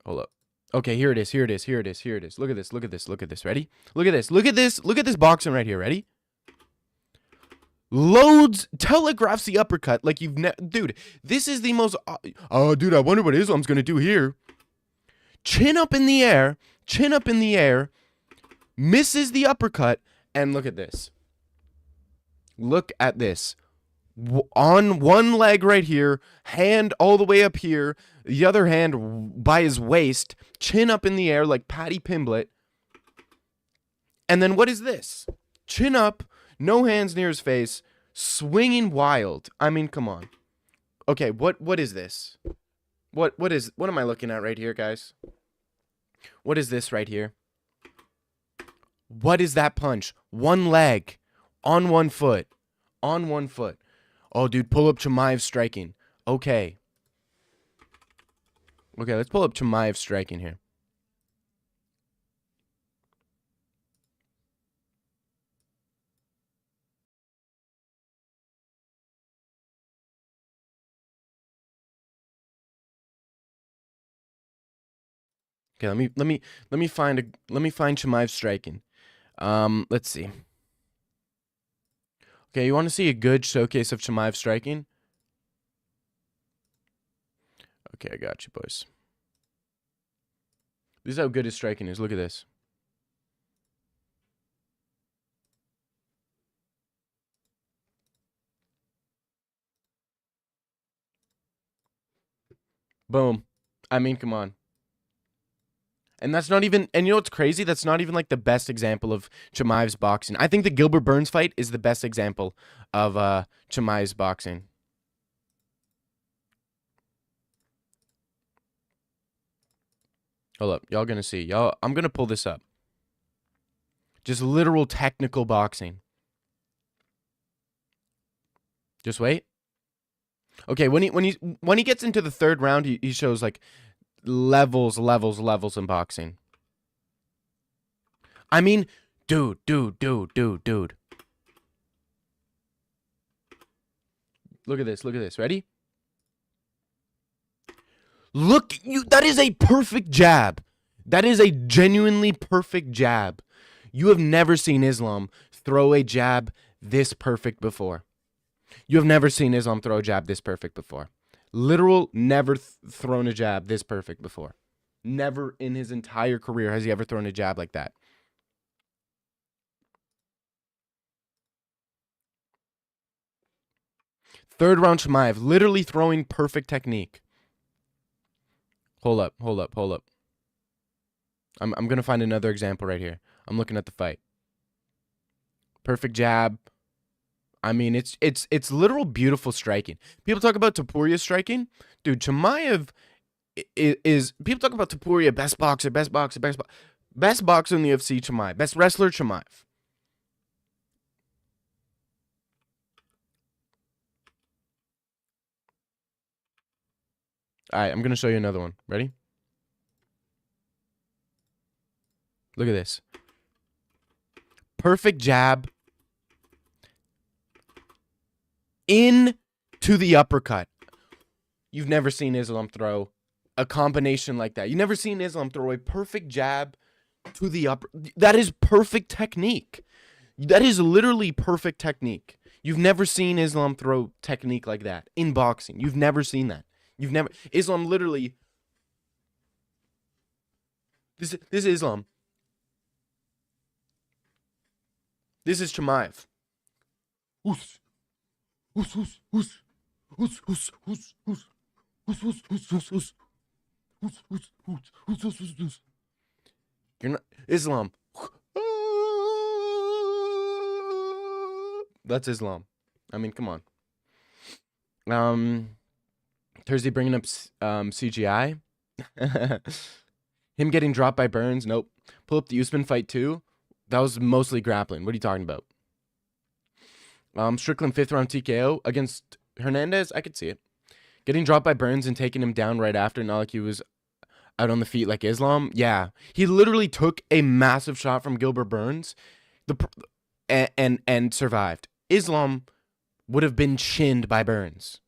Hold up. Okay, here it is. Look at this. Ready? Look at this boxing right here. Ready? Loads, telegraphs the uppercut like you've dude, this is the most... dude, I wonder what Islam's gonna do here. Chin up in the air. Misses the uppercut. And look at this. On one leg right here, hand all the way up here, the other hand by his waist, chin up in the air like Paddy Pimblett. And then what is this? Chin up, no hands near his face, swinging wild. I mean, come on. Okay, what is this? What am I looking at right here, guys? What is this right here? What is that punch? One leg, on one foot. Oh, dude, pull up Chimaev striking. Okay, let's pull up Chimaev striking here. Okay, let me find Chimaev striking. Let's see. Okay, you want to see a good showcase of Chimaev striking? Okay, I got you, boys. This is how good his striking is. Look at this. Boom. I mean, come on. And that's not even, and you know what's crazy? That's not even like the best example of Chimaev's boxing. I think the Gilbert Burns fight is the best example of Chimaev's boxing. Hold up. Y'all gonna see. I'm gonna pull this up. Just literal technical boxing. Just wait. Okay, when he gets into the third round, he shows like levels in boxing. I mean, dude. Look at this. Ready? That is a perfect jab. That is a genuinely perfect jab. You have never seen Islam throw a jab this perfect before. You have never seen Islam throw a jab this perfect before. Literal never thrown a jab this perfect before. Never in his entire career has he ever thrown a jab like that. Third round Chimaev, literally throwing perfect technique. Hold up. I'm going to find another example right here. I'm looking at the fight. Perfect jab. I mean, it's literal beautiful striking. People talk about Topuria striking. Dude, Chimaev is people talk about Topuria, best boxer in the UFC, Chimaev. Best wrestler, Chimaev. All right, I'm going to show you another one. Ready? Look at this. Perfect jab. Into the uppercut. You've never seen Islam throw a combination like that. You've never seen Islam throw a perfect jab to the upper. That is perfect technique. That is literally perfect technique. You've never seen Islam throw technique like that in boxing. You've never seen that. Islam literally. This is Islam. This is Chimaev. You're not Islam. That's Islam. I mean, come on. Thursday bringing up CGI. Him getting dropped by Burns. Nope. Pull up the Usman fight too. That was mostly grappling. What are you talking about? Strickland 5th round TKO against Hernandez. I could see it. Getting dropped by Burns and taking him down right after, not like he was out on the feet like Islam. Yeah, he literally took a massive shot from Gilbert Burns, and survived. Islam would have been shinned by Burns.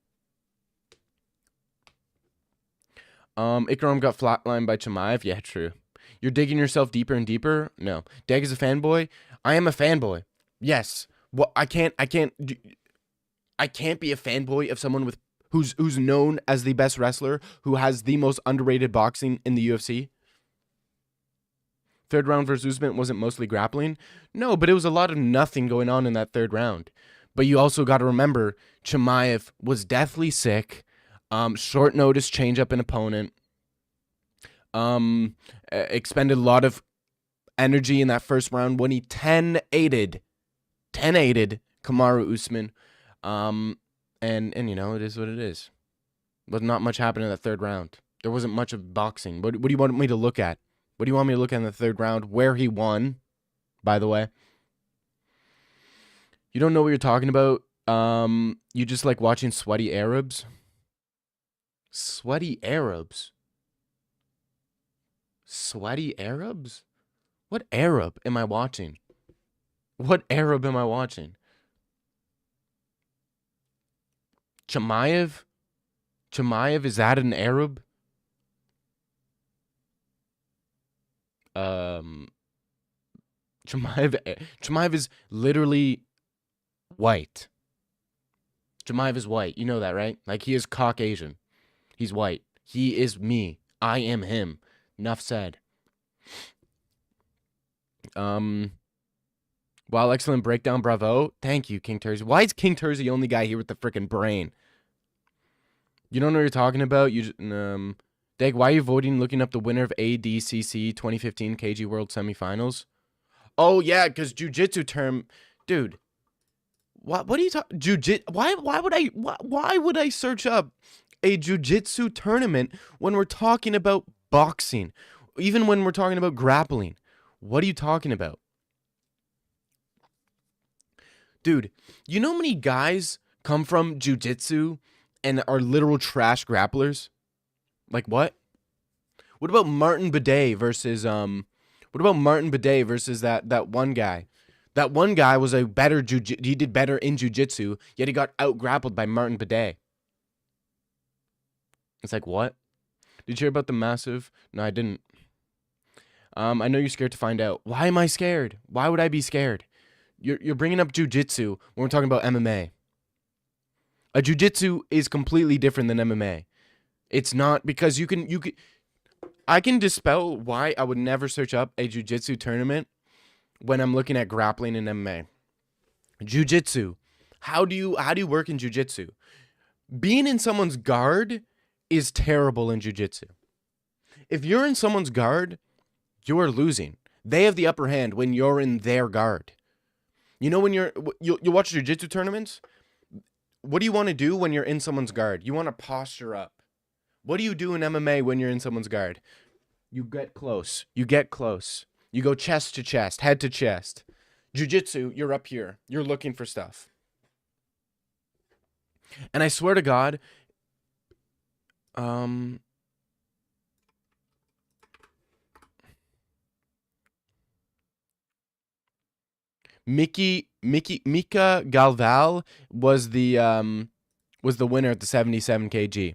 Ikram got flatlined by Chimaev. Yeah, true. You're digging yourself deeper and deeper. No, Dag is a fanboy. I am a fanboy. Yes. Well, I can't be a fanboy of someone who's known as the best wrestler, who has the most underrated boxing in the UFC. Third round versus Usman wasn't mostly grappling. No, but it was a lot of nothing going on in that third round. But you also got to remember, Chimaev was deathly sick. Short notice change up an opponent. Expended a lot of energy in that first round when he 10-8'd Kamaru Usman. And you know, it is what it is. But not much happened in that third round. There wasn't much of boxing. What do you want me to look at? What do you want me to look at in the third round? Where he won, by the way. You don't know what you're talking about. You just like watching sweaty Arabs. Sweaty Arabs? Sweaty Arabs? What Arab am I watching? What Arab am I watching? Chimaev? Chimaev, is that an Arab? Chimaev is literally white. Chimaev is white. You know that, right? Like, he is Caucasian. He's white. He is me. I am him. Enough said. Wow, excellent breakdown. Bravo. Thank you, King Terzi. Why is King Terzi the only guy here with the freaking brain? You don't know what you're talking about? You just, Dag, why are you voting looking up the winner of ADCC 2015 KG World Semifinals? Oh, yeah, because jiu-jitsu term. Dude. What are you talking? Why would I search up a jiu-jitsu tournament when we're talking about boxing? Even when we're talking about grappling. What are you talking about? Dude, you know how many guys come from jiu-jitsu and are literal trash grapplers? Like what? What about Martin Bidet versus What about Martin Bidet versus that one guy? That one guy was a better he did better in jiu-jitsu, yet he got out grappled by Martin Bidet. It's like what? Did you hear about the massive? No, I didn't. I know you're scared to find out. Why am I scared? Why would I be scared? You're bringing up jiu-jitsu when we're talking about MMA. A jiu-jitsu is completely different than MMA. It's not because you can I can dispel why I would never search up a jiu-jitsu tournament when I'm looking at grappling in MMA. Jiu-jitsu. How do you work in jiu-jitsu? Being in someone's guard is terrible in jiu-jitsu. If you're in someone's guard, you're losing. They have the upper hand when you're in their guard. You know when you'll watch jiu-jitsu tournaments? What do you want to do when you're in someone's guard? You want to posture up. What do you do in MMA when you're in someone's guard? You get close. You get close. You go chest to chest, head to chest. Jiu-jitsu, you're up here. You're looking for stuff. And I swear to God, Mika Galval was the winner at the 77 kg.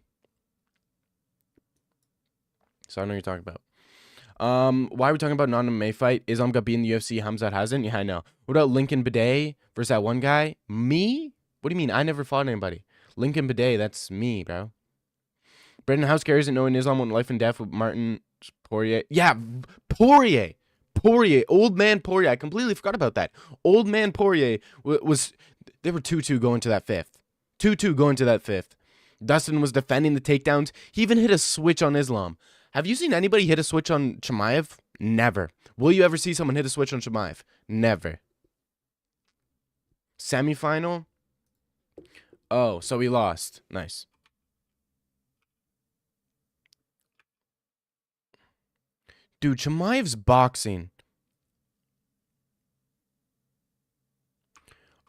So I know what you're talking about. Why are we talking about non-MMA fight? Islam got beat in the UFC, Hamzat hasn't? Yeah, I know. What about Lincoln Bidet versus that one guy? Me? What do you mean? I never fought anybody. Lincoln Bidet, that's me, bro. Brendan, how scary is it knowing Islam went life and death with Martin Poirier? Yeah, Poirier. Old man Poirier. I completely forgot about that. Old man Poirier was they were 2-2 going to that fifth. 2-2 going to that fifth. Dustin was defending the takedowns. He even hit a switch on Islam. Have you seen anybody hit a switch on Chimaev? Never. Will you ever see someone hit a switch on Chimaev? Never. Semifinal? Oh, so he lost. Nice. Dude, Chimaev's boxing.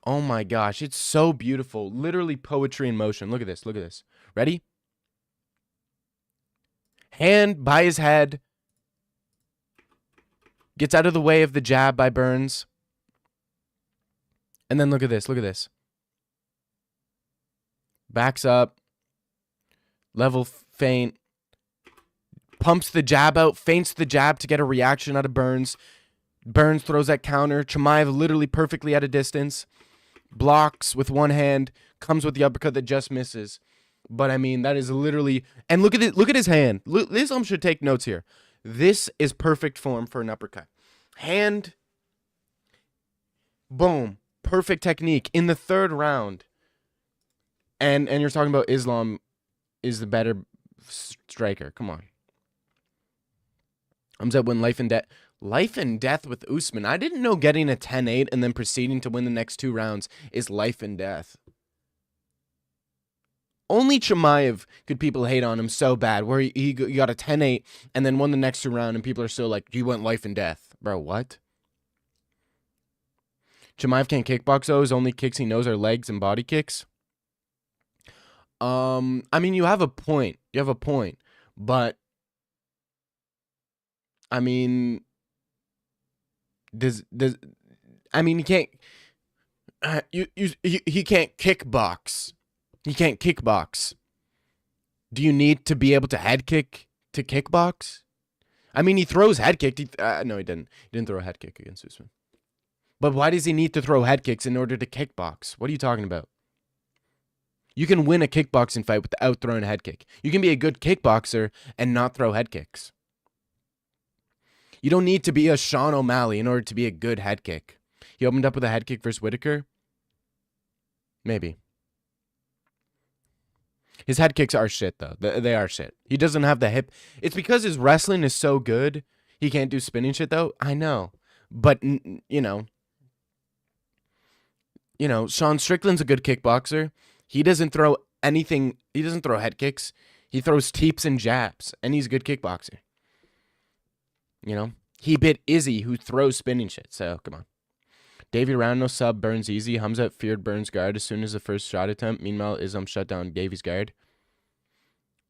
Oh my gosh, it's so beautiful. Literally poetry in motion. Look at this. Look at this. Ready? Hand by his head. Gets out of the way of the jab by Burns. And then look at this. Look at this. Backs up. Level feint. Pumps the jab out. Feints the jab to get a reaction out of Burns. Burns throws that counter. Chimaev literally perfectly at a distance. Blocks with one hand. Comes with the uppercut that just misses. But I mean, that is literally, and look at it. Look at his hand. Islam should take notes here. This is perfect form for an uppercut. Hand, boom, perfect technique in the third round. And you're talking about Islam is the better striker. Come on. Hamzat win life and death. Life and death with Usman. I didn't know getting a 10-8 and then proceeding to win the next 2 rounds is life and death. Only Chimaev could people hate on him so bad, where he got a 10-8 and then won the next 2 rounds, and people are still like, he went life and death. Bro, what? Chimaev can't kickbox, though. His only kicks he knows are legs and body kicks. I mean, you have a point. You have a point. But, I mean, I mean, he can't, he can't kickbox. He can't kickbox. Do you need to be able to head kick to kickbox? I mean, he throws head kick. No, he didn't. He didn't throw a head kick against Usman. But why does he need to throw head kicks in order to kickbox? What are you talking about? You can win a kickboxing fight without throwing a head kick. You can be a good kickboxer and not throw head kicks. You don't need to be a Sean O'Malley in order to be a good head kick. He opened up with a head kick versus Whitaker. Maybe. His head kicks are shit, though. They are shit. He doesn't have the hip. It's because his wrestling is so good. He can't do spinning shit, though. I know. But, you know, Sean Strickland's a good kickboxer. He doesn't throw anything. He doesn't throw head kicks. He throws teeps and jabs, and he's a good kickboxer. You know? He bit Izzy, who throws spinning shit, so come on. Davey round no sub, Burns easy. Hamzat feared Burns guard as soon as the first shot attempt. Meanwhile, Islam shut down Davey's guard.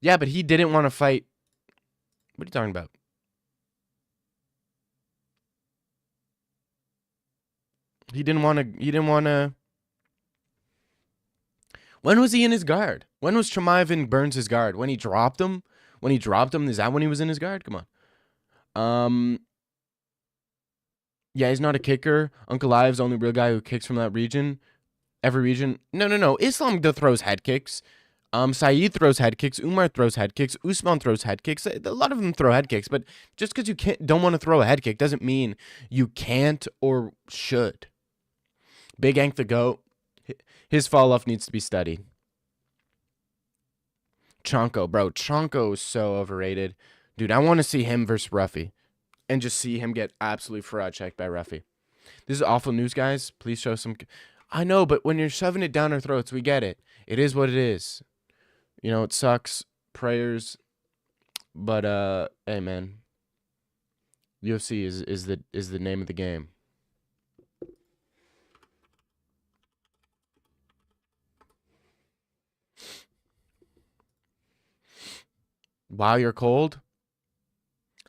Yeah, but he didn't want to fight. What are you talking about? He didn't want to. When was he in his guard? When was Chimaev in Burns' guard? When he dropped him? Is that when he was in his guard? Come on. Yeah, he's not a kicker. Uncle Ive's the only real guy who kicks from that region. Every region. No. Islam throws head kicks. Saeed throws head kicks. Umar throws head kicks. Usman throws head kicks. A lot of them throw head kicks, but just because you don't want to throw a head kick doesn't mean you can't or should. Big Ank the GOAT. His fall off needs to be studied. Chonko, bro. Chonko is so overrated. Dude, I want to see him versus Ruffy. And just see him get absolutely fraud checked by Ruffy. This is awful news, guys. Please show some... I know, but when you're shoving it down our throats, we get it. It is what it is. You know, it sucks. Prayers. But, hey, man. UFC is the name of the game. Wow, you're cold?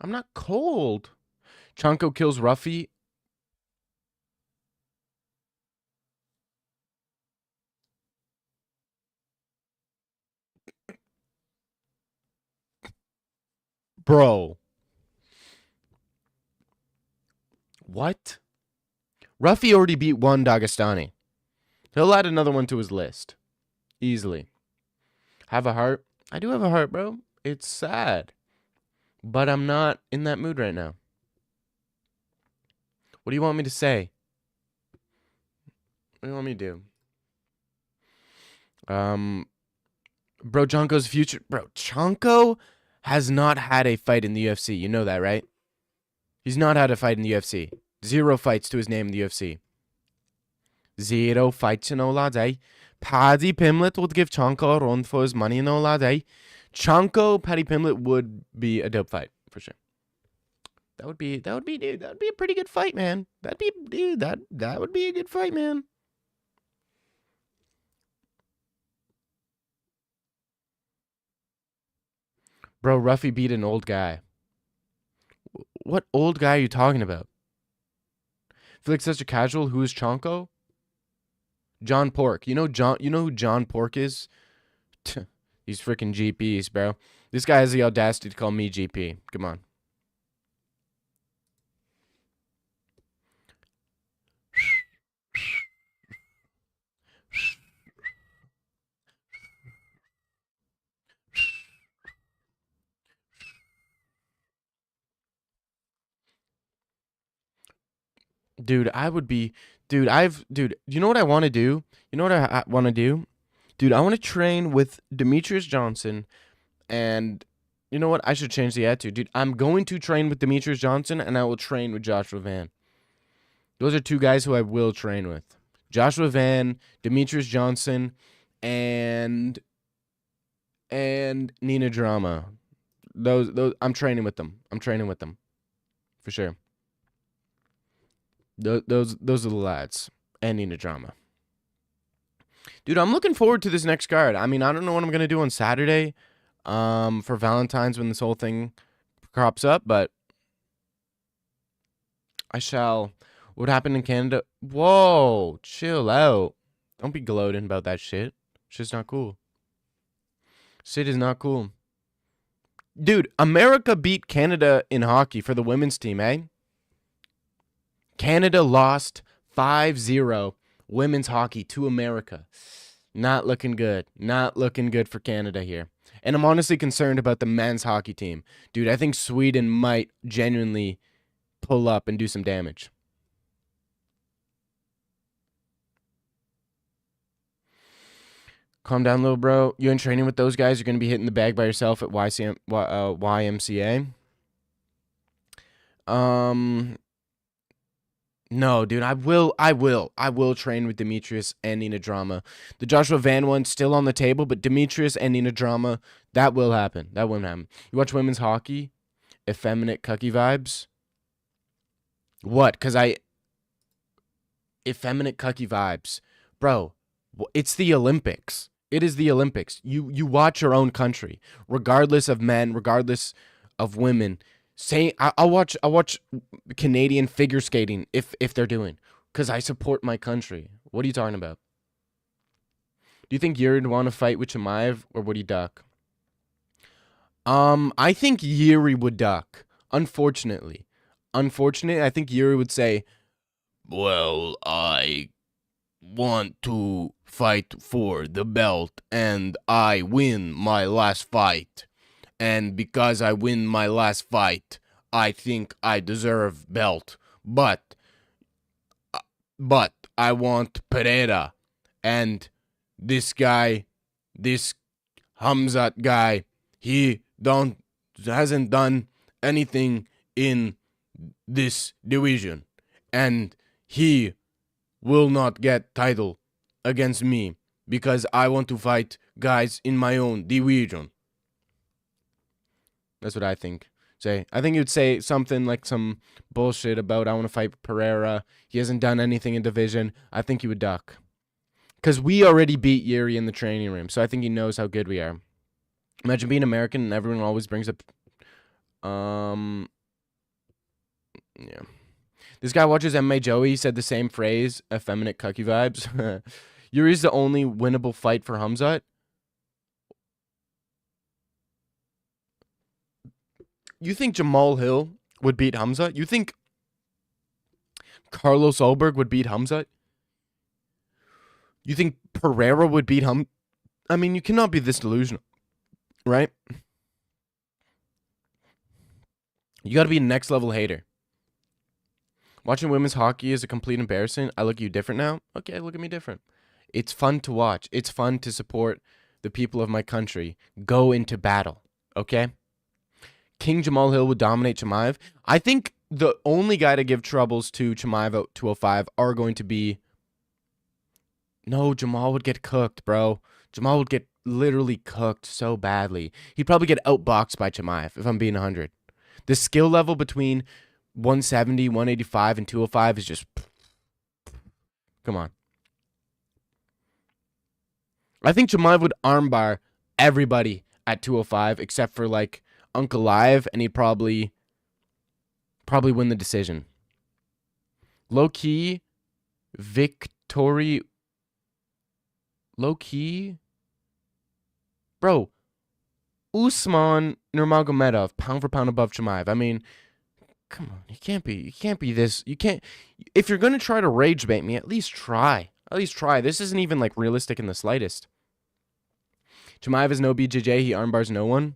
I'm not cold. Chonko kills Ruffy. Bro. What? Ruffy already beat one Dagestani. He'll add another one to his list. Easily. Have a heart? I do have a heart, bro. It's sad. But I'm not in that mood right now. What do you want me to say? What do you want me to do? Bro, Chonko's future... Bro, Chonko has not had a fight in the UFC. You know that, right? He's not had a fight in the UFC. 0 fights to his name in the UFC. 0 fights, you know, lads, eh? Paddy Pimblett would give Chonko a run for his money, you know, lads, eh? Chonko, Paddy Pimblett would be a dope fight, for sure. That would be, dude, that would be a pretty good fight, man. That would be a good fight, man. Bro, Ruffy beat an old guy. What old guy are you talking about? I feel like such a casual. Who is Chonko? John Pork. You know who John Pork is? These freaking GPs, bro. This guy has the audacity to call me GP. Come on. Dude, you know what I want to do? You know what I want to do? Dude, I want to train with Demetrius Johnson, and you know what? I should change the attitude. Dude, I'm going to train with Demetrius Johnson, and I will train with Joshua Van. Those are 2 guys who I will train with. Joshua Van, Demetrius Johnson, and Nina Drama. Those I'm training with them. For sure. Those are the lads. And Nina Drama. Dude, I'm looking forward to this next card. I mean, I don't know what I'm going to do on Saturday for Valentine's when this whole thing crops up, but I shall. What happened in Canada? Whoa, chill out. Don't be gloating about that shit. Shit's not cool. Shit is not cool. Dude, America beat Canada in hockey for the women's team, eh? Canada lost 5-0 women's hockey to America. Not looking good. Not looking good for Canada here. And I'm honestly concerned about the men's hockey team. Dude, I think Sweden might genuinely pull up and do some damage. Calm down, little bro. You in training with those guys? You're going to be hitting the bag by yourself at YMCA? No, dude, I will train with Demetrius and Nina Drama. The Joshua Van one's still on the table, but Demetrius and Nina Drama, that will happen. That won't happen. You watch women's hockey? Effeminate cucky vibes? What? Because effeminate cucky vibes. Bro, it's the Olympics. It is the Olympics. You watch your own country, regardless of men, regardless of women. I'll watch Canadian figure skating if they're doing, because I support my country. What are you talking about? Do you think Yuri would want to fight with Chimaev, or would he duck? I think Yuri would duck. Unfortunately, I think Yuri would say, "Well, I want to fight for the belt, and I win my last fight. And because I win my last fight, I think I deserve belt. But I want Pereira, and this guy, this Hamzat guy, he hasn't done anything in this division, and he will not get title against me because I want to fight guys in my own division." That's what I think. I think you'd say something like some bullshit about, "I want to fight Pereira. He hasn't done anything in division." I think he would duck. Because we already beat Yuri in the training room, so I think he knows how good we are. Imagine being American and everyone always brings up... Yeah. This guy watches MMA Joey. He said the same phrase, effeminate cucky vibes. Yuri's the only winnable fight for Hamzat. You think Jamal Hill would beat Hamzat? You think Carlos Ulberg would beat Hamzat? You think Pereira would beat I mean, you cannot be this delusional, right? You got to be a next level hater. Watching women's hockey is a complete embarrassment. I look at you different now. Okay, look at me different. It's fun to watch. It's fun to support the people of my country go into battle, okay? King Jamal Hill would dominate Chimaev. I think the only guy to give troubles to Chimaev at 205 are going to be... No, Jamal would get cooked, bro. Jamal would get literally cooked so badly. He'd probably get outboxed by Chimaev, if I'm being 100. The skill level between 170, 185, and 205 is just... Come on. I think Chimaev would armbar everybody at 205 except for, like, Uncle Live, and he'd probably win the decision. Low-key, Low-key? Bro, Usman Nurmagomedov, pound for pound above Chimaev. I mean, come on, you can't be this. You can't. If you're gonna try to rage bait me, at least try. This isn't even like realistic in the slightest. Chimaev is no BJJ. He armbars no one.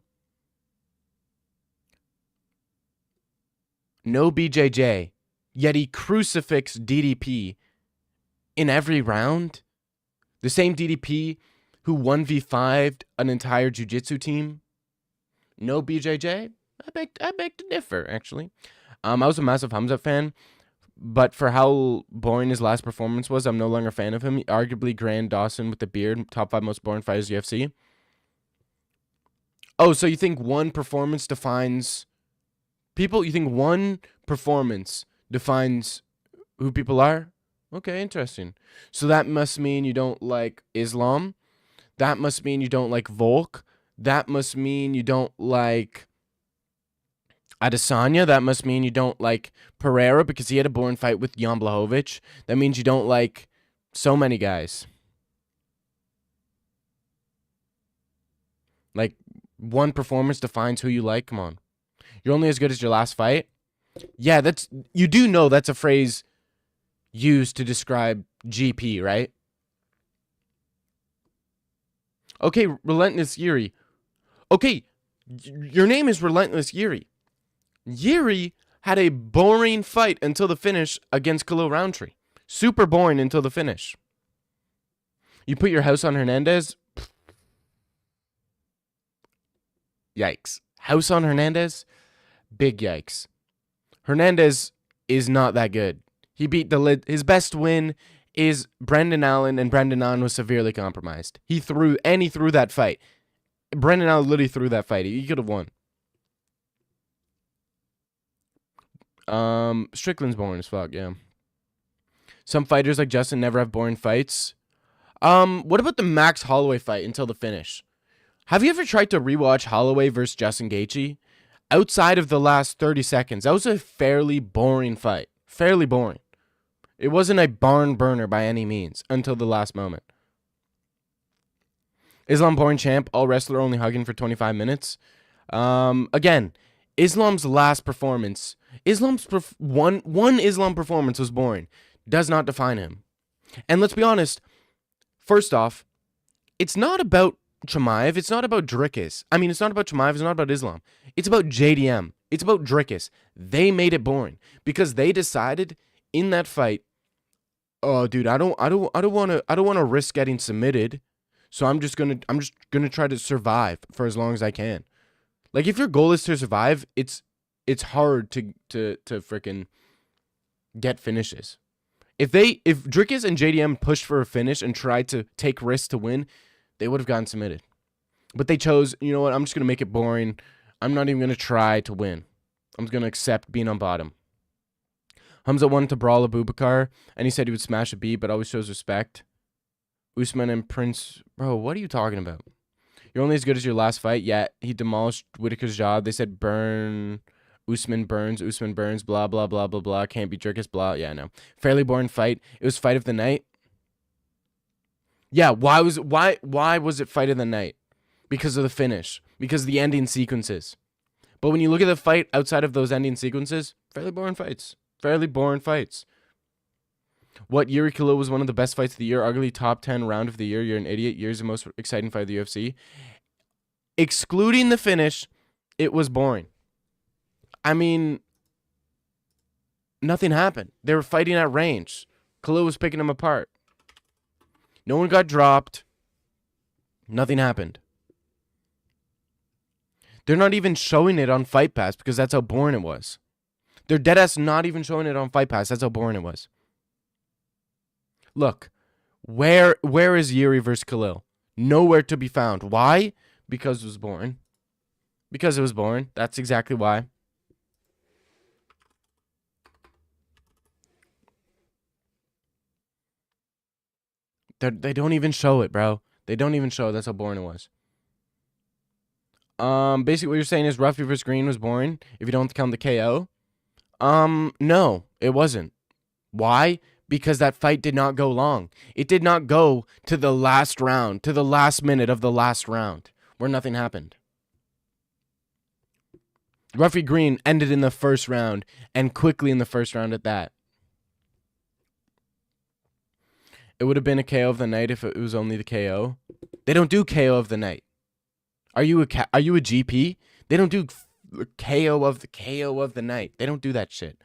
No BJJ, yet he crucifix DDP in every round. The same DDP who 1v5'd an entire jiu-jitsu team. No BJJ. I beg to differ, actually. I was a massive Hamzat fan, but for how boring his last performance was, I'm no longer a fan of him. Arguably Grant Dawson with the beard, top 5 most boring fighters UFC. Oh, so you think one performance defines people? You think one performance defines who people are? Okay, interesting. So that must mean you don't like Islam. That must mean you don't like Volk. That must mean you don't like Adesanya. That must mean you don't like Pereira because he had a boring fight with Jan Blachowicz. That means you don't like so many guys. Like, one performance defines who you like? Come on. You're only as good as your last fight? Yeah, you do know that's a phrase used to describe GP, right? Okay, Relentless Yuri. Okay, your name is Relentless Yuri. Yuri had a boring fight until the finish against Khalil Roundtree. Super boring until the finish. You put your house on Hernandez? Yikes. House on Hernandez? Big yikes. Hernandez is not that good. He beat the lid. His best win is Brendan Allen, and Brendan Allen was severely compromised. He threw that fight. Brendan Allen literally threw that fight. He could have won. Strickland's boring as fuck, yeah. Some fighters like Justin never have boring fights. What about the Max Holloway fight until the finish? Have you ever tried to rewatch Holloway versus Justin Gaethje? Outside of the last 30 seconds, that was a fairly boring fight. Fairly boring. It wasn't a barn burner by any means until the last moment. Islam boring champ, all wrestler only hugging for 25 minutes. Again, Islam's last performance, one Islam performance was boring. Does not define him. And let's be honest, first off, it's not about Chimaev. It's not about Dricus. I mean, it's not about Chimaev. It's not about Islam. It's about JDM. It's about Dricus. They made it boring because they decided in that fight, oh, dude, I don't want to risk getting submitted. So I'm just gonna try to survive for as long as I can. Like, if your goal is to survive, it's hard to freaking get finishes. If Dricus and JDM pushed for a finish and tried to take risks to win, they would have gotten submitted. But they chose, you know what, I'm just gonna make it boring. I'm not even gonna try to win. I'm just gonna accept being on bottom. Hamza wanted to brawl Abubakar, and he said he would smash a beat, but always shows respect. Usman and Prince, bro, what are you talking about? You're only as good as your last fight. Yeah, he demolished Whitaker's jaw. They said Usman burns, blah, blah, blah, blah, blah. Can't be Dricus, blah. Yeah, no. Fairly boring fight. It was fight of the night. Yeah, why was it fight of the night? Because of the finish. Because of the ending sequences. But when you look at the fight outside of those ending sequences, fairly boring fights. Fairly boring fights. What, Yuri Kilo was one of the best fights of the year, arguably top 10 round of the year. You're an idiot. Year's the most exciting fight of the UFC. Excluding the finish, it was boring. I mean, nothing happened. They were fighting at range. Kilo was picking them apart. No one got dropped. Nothing happened. They're not even showing it on Fight Pass because that's how boring it was. They're deadass not even showing it on Fight Pass. That's how boring it was. Look, where is Yuri versus Khalil? Nowhere to be found. Why? Because it was boring. Because it was boring. That's exactly why. They don't even show it, bro. They don't even show it. That's how boring it was. Basically what you're saying is Ruffy vs. Green was boring if you don't count the KO. No, it wasn't. Why? Because that fight did not go long. It did not go to the last round, to the last minute of the last round, where nothing happened. Ruffy Green ended in the first round, and quickly in the first round at that. It would have been a KO of the night if it was only the KO. They don't do KO of the night. Are you a GP? They don't do KO of the night. They don't do that shit.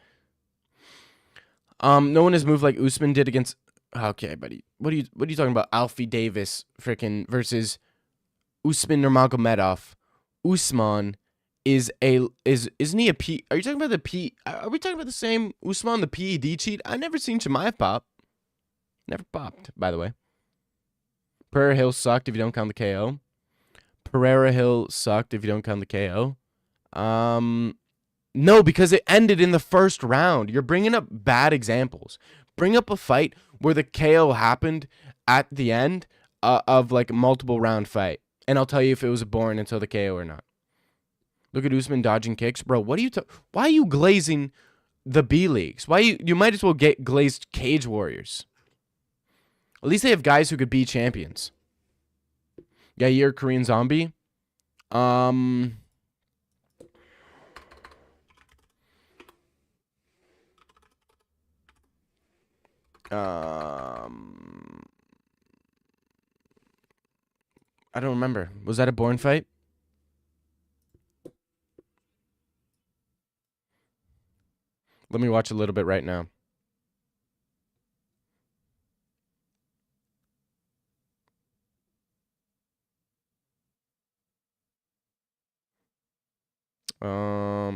No one has moved like Usman did against. Okay, buddy. What are you talking about? Alfie Davis freaking versus Usman Nurmagomedov. Usman isn't he a P? Are you talking about the P? Are we talking about the same Usman, the PED cheat? I never seen Chimaev pop. Never popped, by the way. Pereira Hill sucked if you don't count the KO. Pereira Hill sucked if you don't count the KO. No, because it ended in the first round. You're bringing up bad examples. Bring up a fight where the KO happened at the end of like a multiple round fight, and I'll tell you if it was boring until the KO or not. Look at Usman dodging kicks, bro. Why are you glazing the B leagues? Why you might as well get glazed Cage Warriors. At least they have guys who could be champions. Yeah, you're a Korean Zombie. I don't remember. Was that a Bourne fight? Let me watch a little bit right now.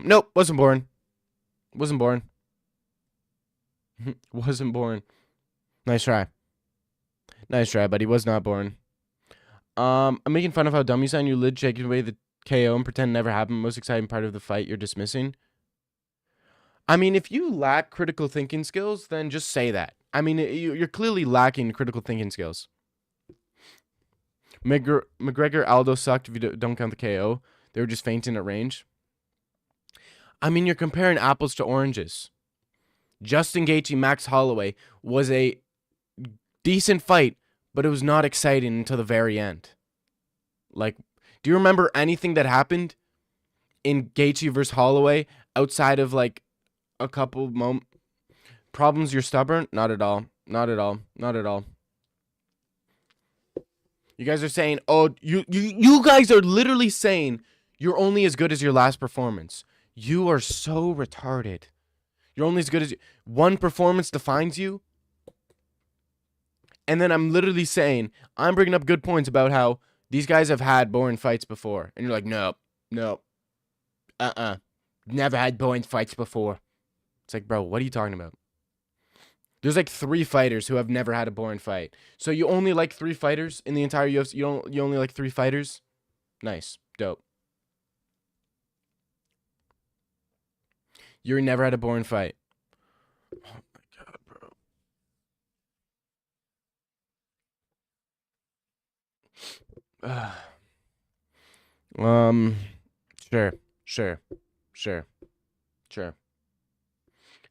Nope, wasn't born. Wasn't born. Wasn't born. Nice try. Nice try, but he was not born. I'm making fun of how dumb you sound. You lid taking away the KO and pretend never happened. Most exciting part of the fight you're dismissing. I mean, if you lack critical thinking skills, then just say that. I mean, you're clearly lacking critical thinking skills. McGregor Aldo sucked if you don't count the KO. They were just fainting at range. I mean, you're comparing apples to oranges. Justin Gaethje, Max Holloway was a decent fight, but it was not exciting until the very end. Like, do you remember anything that happened in Gaethje versus Holloway outside of like a couple problems? You're stubborn? Not at all. Not at all. Not at all. You guys are saying, oh, you guys are literally saying you're only as good as your last performance. You are so retarded. You're only as good as one performance defines you. And then I'm literally saying, I'm bringing up good points about how these guys have had boring fights before. And you're like, no. Never had boring fights before. It's like, bro, what are you talking about? There's like 3 fighters who have never had a boring fight. So you only like 3 fighters in the entire UFC? You only like 3 fighters? Nice. Dope. You never had a boring fight. Oh my god, bro. Sure.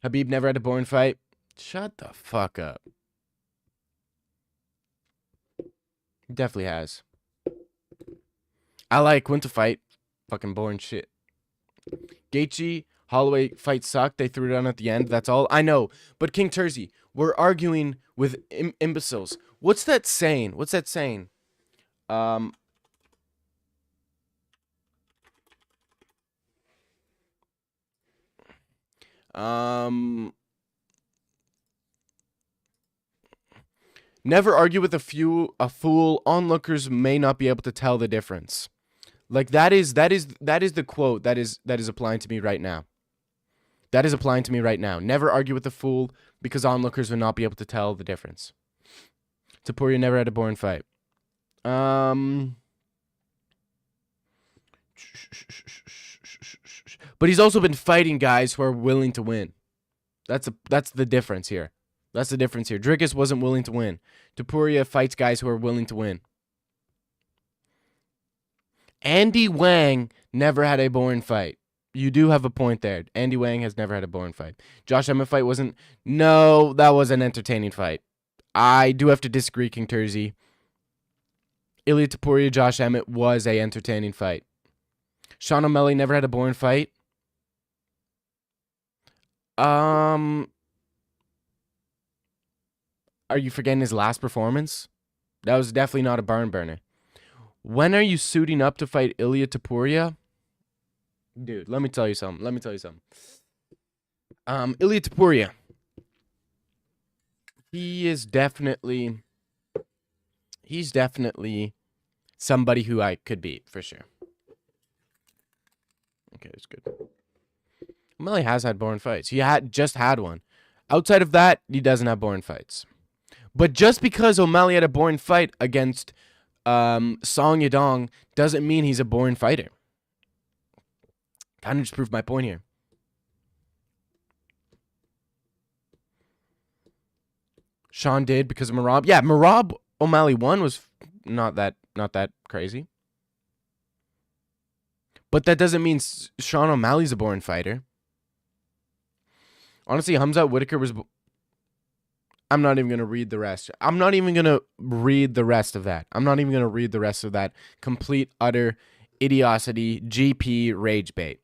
Habib never had a boring fight. Shut the fuck up. Definitely has. I like went to fight. Fucking boring shit. Gaethje, Holloway fight sucked. They threw it on at the end. That's all. I know. But King Terzi, we're arguing with imbeciles. What's that saying? Never argue with a fool. Onlookers may not be able to tell the difference. Like that is the quote that is applying to me right now. That is applying to me right now. Never argue with a fool because onlookers will not be able to tell the difference. Topuria never had a boring fight. But he's also been fighting guys who are willing to win. That's the difference here. That's the difference here. Dricus wasn't willing to win. Topuria fights guys who are willing to win. Andy Wang never had a boring fight. You do have a point there. Andy Wang has never had a boring fight. Josh Emmett fight wasn't... No, that was an entertaining fight. I do have to disagree, King Terzi. Ilia Topuria, Josh Emmett was a entertaining fight. Sean O'Malley never had a boring fight. Are you forgetting his last performance? That was definitely not a barn burner. When are you suiting up to fight Ilia Topuria? Dude, let me tell you something. Ilia Topuria. He's definitely somebody who I could beat, for sure. Okay, it's good. O'Malley has had boring fights. He just had one. Outside of that, he doesn't have boring fights. But just because O'Malley had a boring fight against Song Yadong doesn't mean he's a boring fighter. Kind of just proved my point here. Sean did because of Merab. Yeah, Merab O'Malley 1 was not that crazy. But that doesn't mean Sean O'Malley's a boring fighter. Honestly, Hamzat Whitaker was... I'm not even going to read the rest. I'm not even going to read the rest of that. Complete, utter idiocity, GP rage bait.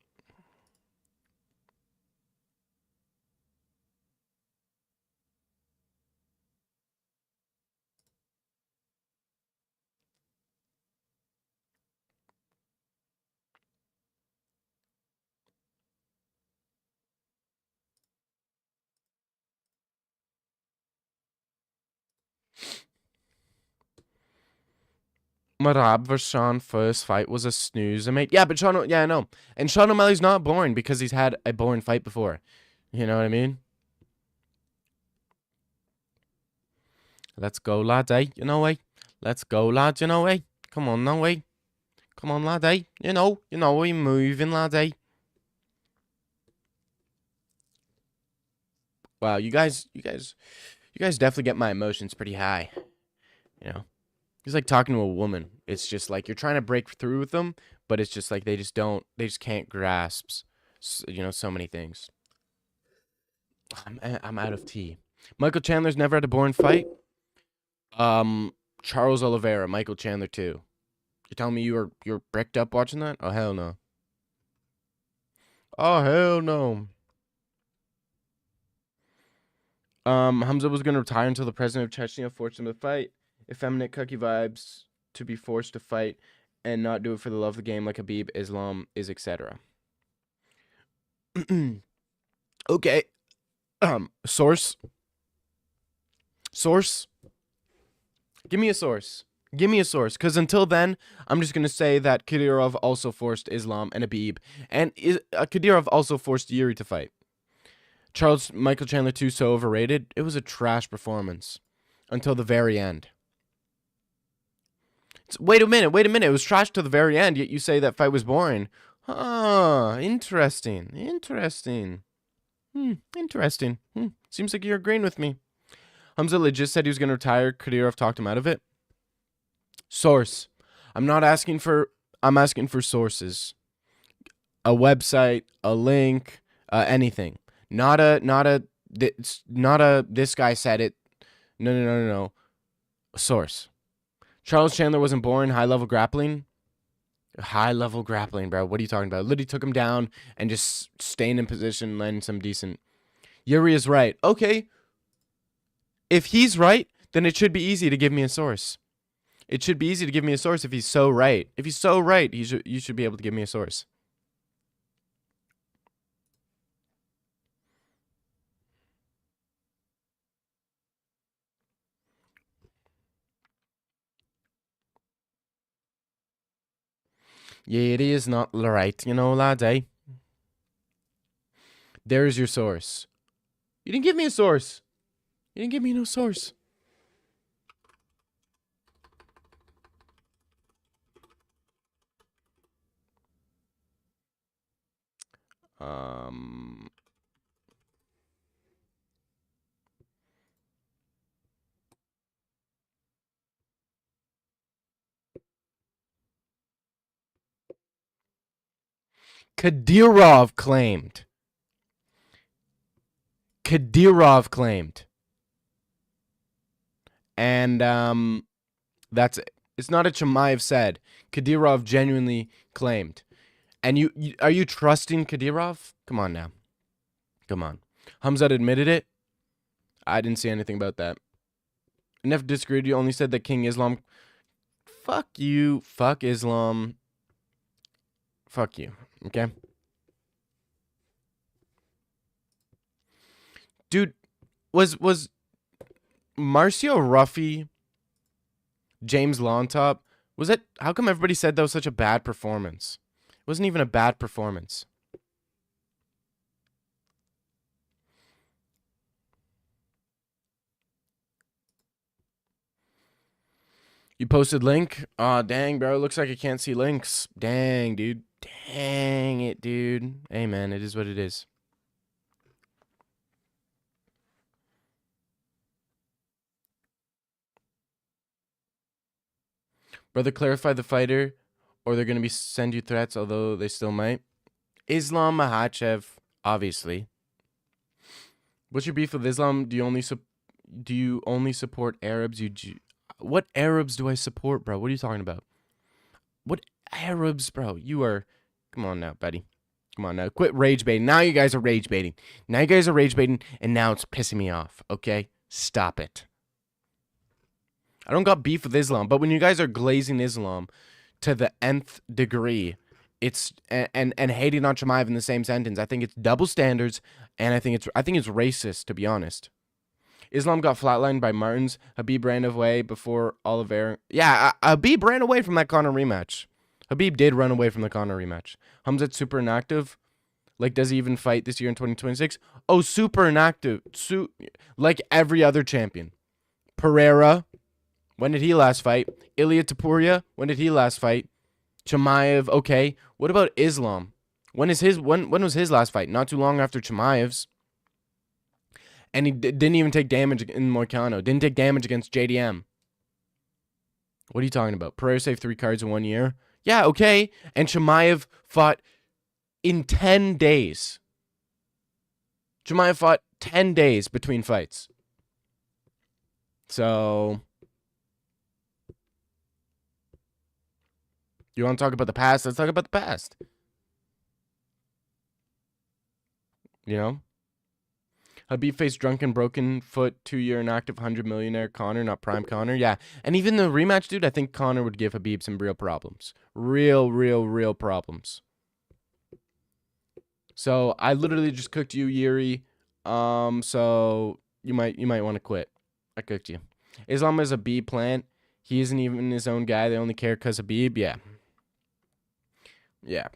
Merab versus Sean first fight was a snooze, mate. Yeah, but I know. And Sean O'Malley's not boring because he's had a boring fight before. You know what I mean? Let's go, lads, eh? You know, eh? Let's go, lads, you know, eh? Come on now, eh? Come on, lad, eh? You know, we're moving, lads, eh? Wow, you guys You guys definitely get my emotions pretty high. You know, it's like talking to a woman. It's just like you're trying to break through with them, but it's just like they just can't grasp, so many things. I'm out of tea. Michael Chandler's never had a boring fight. Charles Oliveira, Michael Chandler too. You're telling me you're bricked up watching that? Oh hell no. Oh hell no. Hamza was gonna retire until the president of Chechnya forced him to fight. Effeminate cucky vibes to be forced to fight and not do it for the love of the game like Habib, Islam is, etc. Okay. Source. Give me a source. Because until then, I'm just going to say that Kadyrov also forced Islam and Habib. And Kadyrov also forced Yuri to fight. Michael Chandler 2, so overrated. It was a trash performance. Until the very end. Wait a minute. It was trash till the very end, yet you say that fight was boring. Interesting. Interesting. Seems like you're agreeing with me. Hamza legit said he was going to retire. Kadyrov talked him out of it. Source. I'm asking for sources. A website, a link, anything. Not a this guy said it. No. Source. Charles Chandler wasn't boring. High level grappling, bro. What are you talking about? Literally took him down and just staying in position, landing some decent. Yuri is right. Okay. If he's right, then it should be easy to give me a source. It should be easy to give me a source if he's so right. If he's so right, you should be able to give me a source. Yeah, it is not right, lads, eh? There's your source. You didn't give me a source. You didn't give me no source. Kadyrov claimed. And that's it. It's not a Chimaev said. Kadyrov genuinely claimed. And you are you trusting Kadyrov? Come on now. Come on. Hamzat admitted it. I didn't see anything about that. I never disagreed. You only said that King Islam. Fuck you. Fuck Islam. Fuck you. Okay? Dude, was Marcio Ruffy, James Longtop, was it? How come everybody said that was such a bad performance? It wasn't even a bad performance. You posted link? Aw, dang, bro. Looks like I can't see links. Dang, dude. Dang it, dude. Hey, man, it is what it is. Brother, clarify the fighter, or they're going to be send you threats, although they still might. Islam Makhachev, obviously. What's your beef with Islam? Do you only support Arabs? What Arabs do I support, bro? What are you talking about? What Arabs, bro? You are... Come on now, buddy. Come on now. Quit rage baiting. Now you guys are rage baiting. And now it's pissing me off, okay? Stop it. I don't got beef with Islam, but when you guys are glazing Islam to the nth degree, it's and hating on Chimaev in the same sentence, I think it's double standards, and I think it's racist, to be honest. Islam got flatlined by Martins. Habib ran away before Oliveira. Yeah, Habib ran away from that Conor rematch. Habib did run away from the Conor rematch. Hamzat's super inactive. Like, does he even fight this year in 2026? Oh, super inactive. Like every other champion. Pereira. When did he last fight? Ilia Topuria. When did he last fight? Chimaev. Okay. What about Islam? When was his last fight? Not too long after Chimaev's. And he didn't even take damage in Moicano. Didn't take damage against JDM. What are you talking about? Pereira saved 3 cards in 1 year? Yeah, okay. And Chimaev fought in 10 days. Chimaev fought 10 days between fights. So, you want to talk about the past? Let's talk about the past. You know? Habib faced drunken, broken foot, 2-year inactive, 100 millionaire Connor, not prime Connor. Yeah. And even the rematch, dude, I think Connor would give Habib some real problems. Real problems. So I literally just cooked you, Yuri. So you might want to quit. I cooked you. Islam is a B plant. He isn't even his own guy. They only care because of Habib. Yeah. Yeah.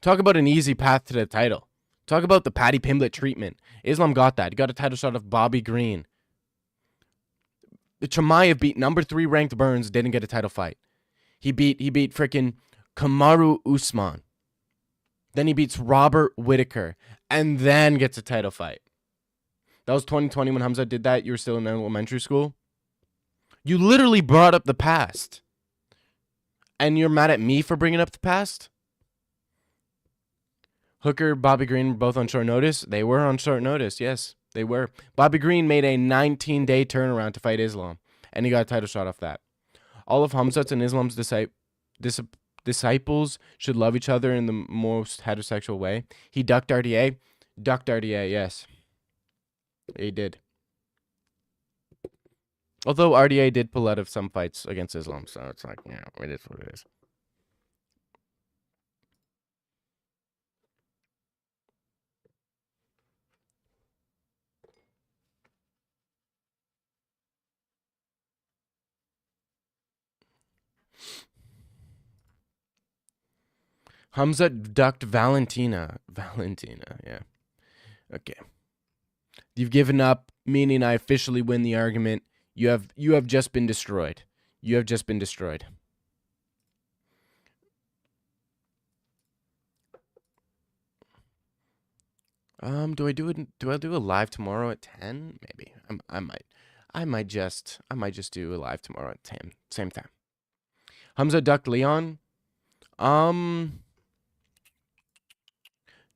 Talk about an easy path to the title. Talk about the Paddy Pimblett treatment. Islam got that. He got a title shot of Bobby Green. Chimaev beat number 3 ranked Burns, didn't get a title fight. He beat freaking Kamaru Usman. Then he beats Robert Whittaker and then gets a title fight. That was 2020 when Hamza did that. You were still in elementary school. You literally brought up the past. And you're mad at me for bringing up the past? Hooker, Bobby Green were both on short notice. They were on short notice, yes, they were. Bobby Green made a 19-day turnaround to fight Islam, and he got a title shot off that. All of Hamzat's and Islam's disciples should love each other in the most heterosexual way. He ducked RDA. Ducked RDA, yes. He did. Although RDA did pull out of some fights against Islam, so it's like, yeah, it is what it is. Hamza ducked Valentina. Valentina, yeah. Okay. You've given up, meaning I officially win the argument. You have just been destroyed. You have just been destroyed. Do I do a live tomorrow at 10? Maybe. I might just do a live tomorrow at 10. Same time. Hamza ducked Leon.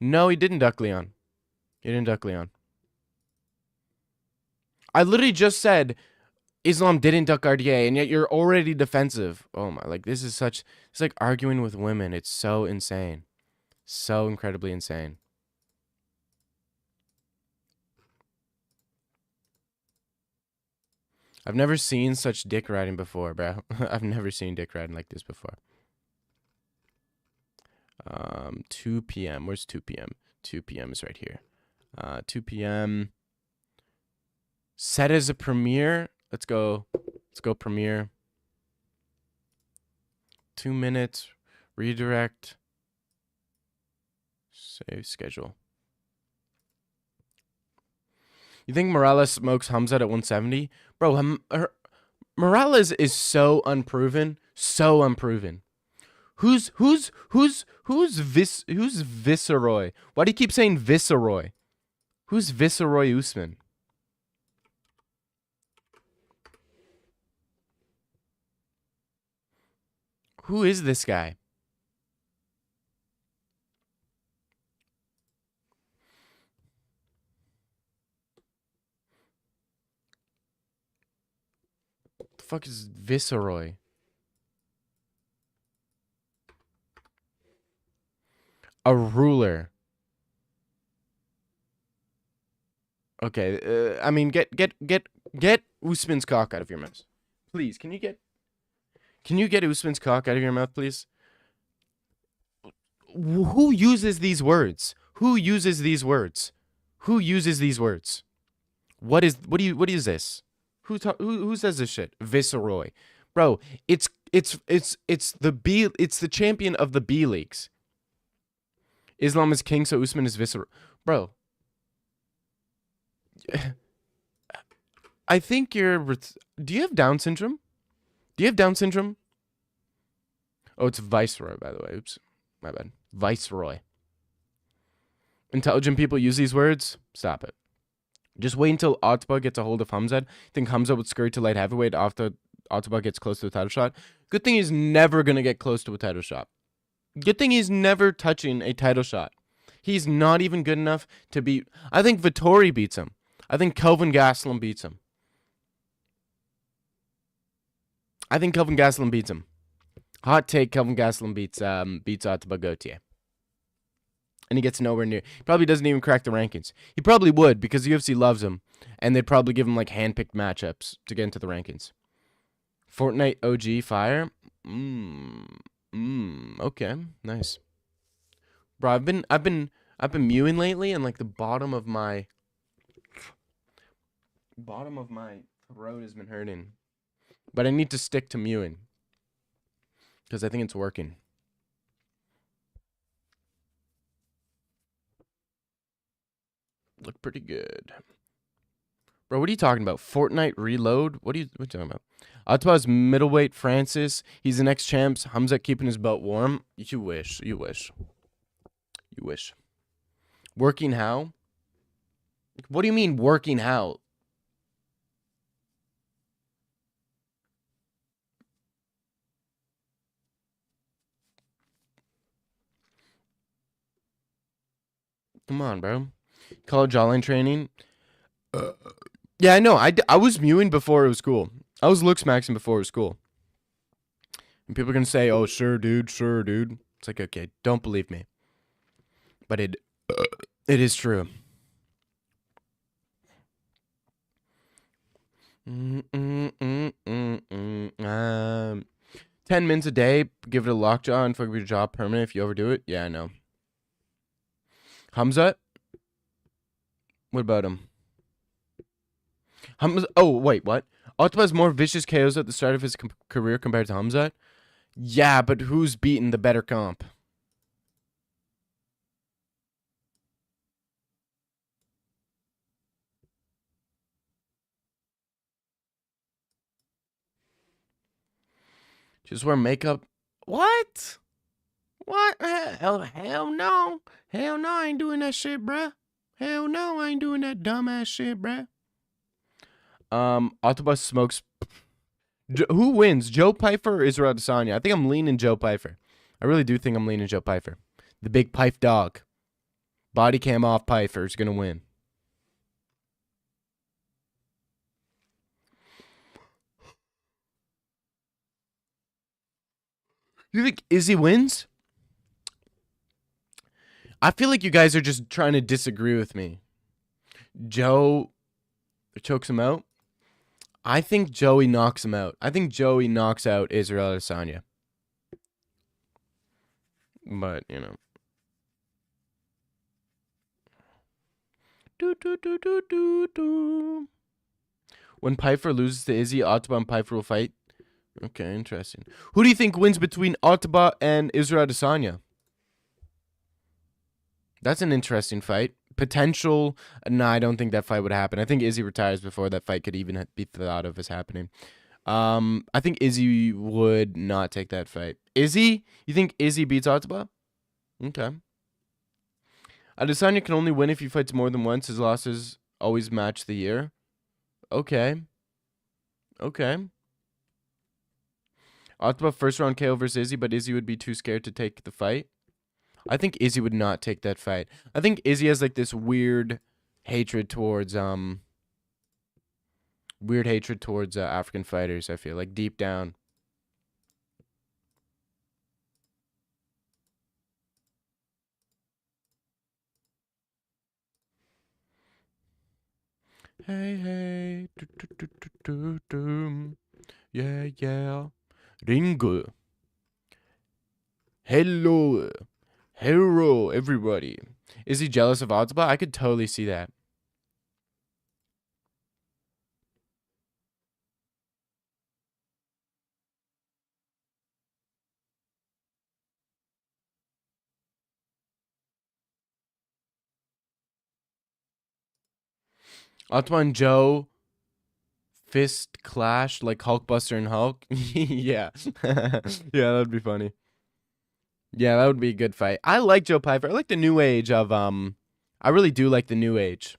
No, he didn't duck Leon. He didn't duck Leon. I literally just said Islam didn't duck RDA, and yet you're already defensive. Oh my, like this is such, it's like arguing with women. It's so insane. So incredibly insane. I've never seen such dick riding before, bro. I've never seen dick riding like this before. 2 p.m. Where's 2 p.m.? 2 p.m. is right here. 2 p.m. Set as a premiere. Let's go premiere. 2 minutes. Redirect. Save schedule. You think Morales smokes Hamzat at 170? Bro, Morales is so unproven. So unproven. Who's Viceroy? Why do you keep saying Viceroy? Who's Viceroy Usman? Who is this guy? What the fuck is Viceroy? A ruler. Okay, I mean, get Usman's cock out of your mouth, please. Can you get Usman's cock out of your mouth, please? Who uses these words? Who uses these words? Who uses these words? What is this? Who says this shit? Viceroy, bro. It's the champion of the B leagues. Islam is king, so Usman is Viceroy, bro. I think you're. Do you have Down syndrome? Do you have Down syndrome? Oh, it's Viceroy, by the way. Oops, my bad. Viceroy. Intelligent people use these words. Stop it. Just wait until Ottaba gets a hold of Hamzat. Think Hamzat would scurry to light heavyweight after Ottaba gets close to a title shot. Good thing he's never going to get close to a title shot. Good thing he's never touching a title shot. He's not even good enough to beat... I think Vettori beats him. I think Kelvin Gastelum beats him. Hot take, Kelvin Gastelum beats Ottaba Gauthier. And he gets nowhere near. He probably doesn't even crack the rankings. He probably would because the UFC loves him. And they'd probably give him like hand-picked matchups to get into the rankings. Fortnite OG fire. Okay, nice. Bro, I've been mewing lately, and like the bottom of my throat has been hurting. But I need to stick to mewing because I think it's working. Look pretty good. Bro, what are you talking about? Fortnite Reload? What are you talking about? Ottawa's middleweight Francis. He's the next champs. Hamzat keeping his belt warm. You wish. Working how? What do you mean working how? Come on, bro. College online training. Yeah, I know. I was mewing before it was cool. I was looks maxing before it was cool. And people are going to say, oh, sure, dude. It's like, okay, don't believe me. But it is true. 10 minutes a day, give it a lockjaw and fuck your jaw permanent if you overdo it. Yeah, I know. Hamzat? What about him? Oh, wait, what? Ottaba has more vicious KOs at the start of his career compared to Hamzat? Yeah, but who's beaten the better comp? Just wear makeup? What? What? Hell no. Hell no, I ain't doing that shit, bruh. Hell no, I ain't doing that dumbass shit, bruh. Ottaba smokes. Who wins, Joe Pyfer or Israel Adesanya? I think I'm leaning Joe Pyfer. I really do think I'm leaning Joe Pyfer. The big Pife dog. Body cam off Pyfer is going to win. You think Izzy wins? I feel like you guys are just trying to disagree with me. Joe chokes him out. I think Joey knocks him out. I think Joey knocks out Israel Adesanya. But, you know. When Pyfer loses to Izzy, Ottaba and Pyfer will fight. Okay, interesting. Who do you think wins between Ottaba and Israel Adesanya? That's an interesting fight. Potential. No, I don't think that fight would happen. I think Izzy retires before that fight could even be thought of as happening. I think Izzy would not take that fight. Izzy? You think Izzy beats Ottaba? Okay. Adesanya can only win if he fights more than once. His losses always match the year. Okay. Ottaba first round KO versus Izzy, but Izzy would be too scared to take the fight. I think Izzy would not take that fight. I think Izzy has like this weird hatred towards African fighters, I feel like deep down. Hey, yeah. Ringo. Hello, everybody. Is he jealous of Ottaba? I could totally see that. Ottaba and Joe fist clash like Hulkbuster and Hulk. Yeah. Yeah, that would be funny. Yeah, that would be a good fight. I like Joe Pyfer. I like the new age of I really do like the new age. 'Cause I like the new age.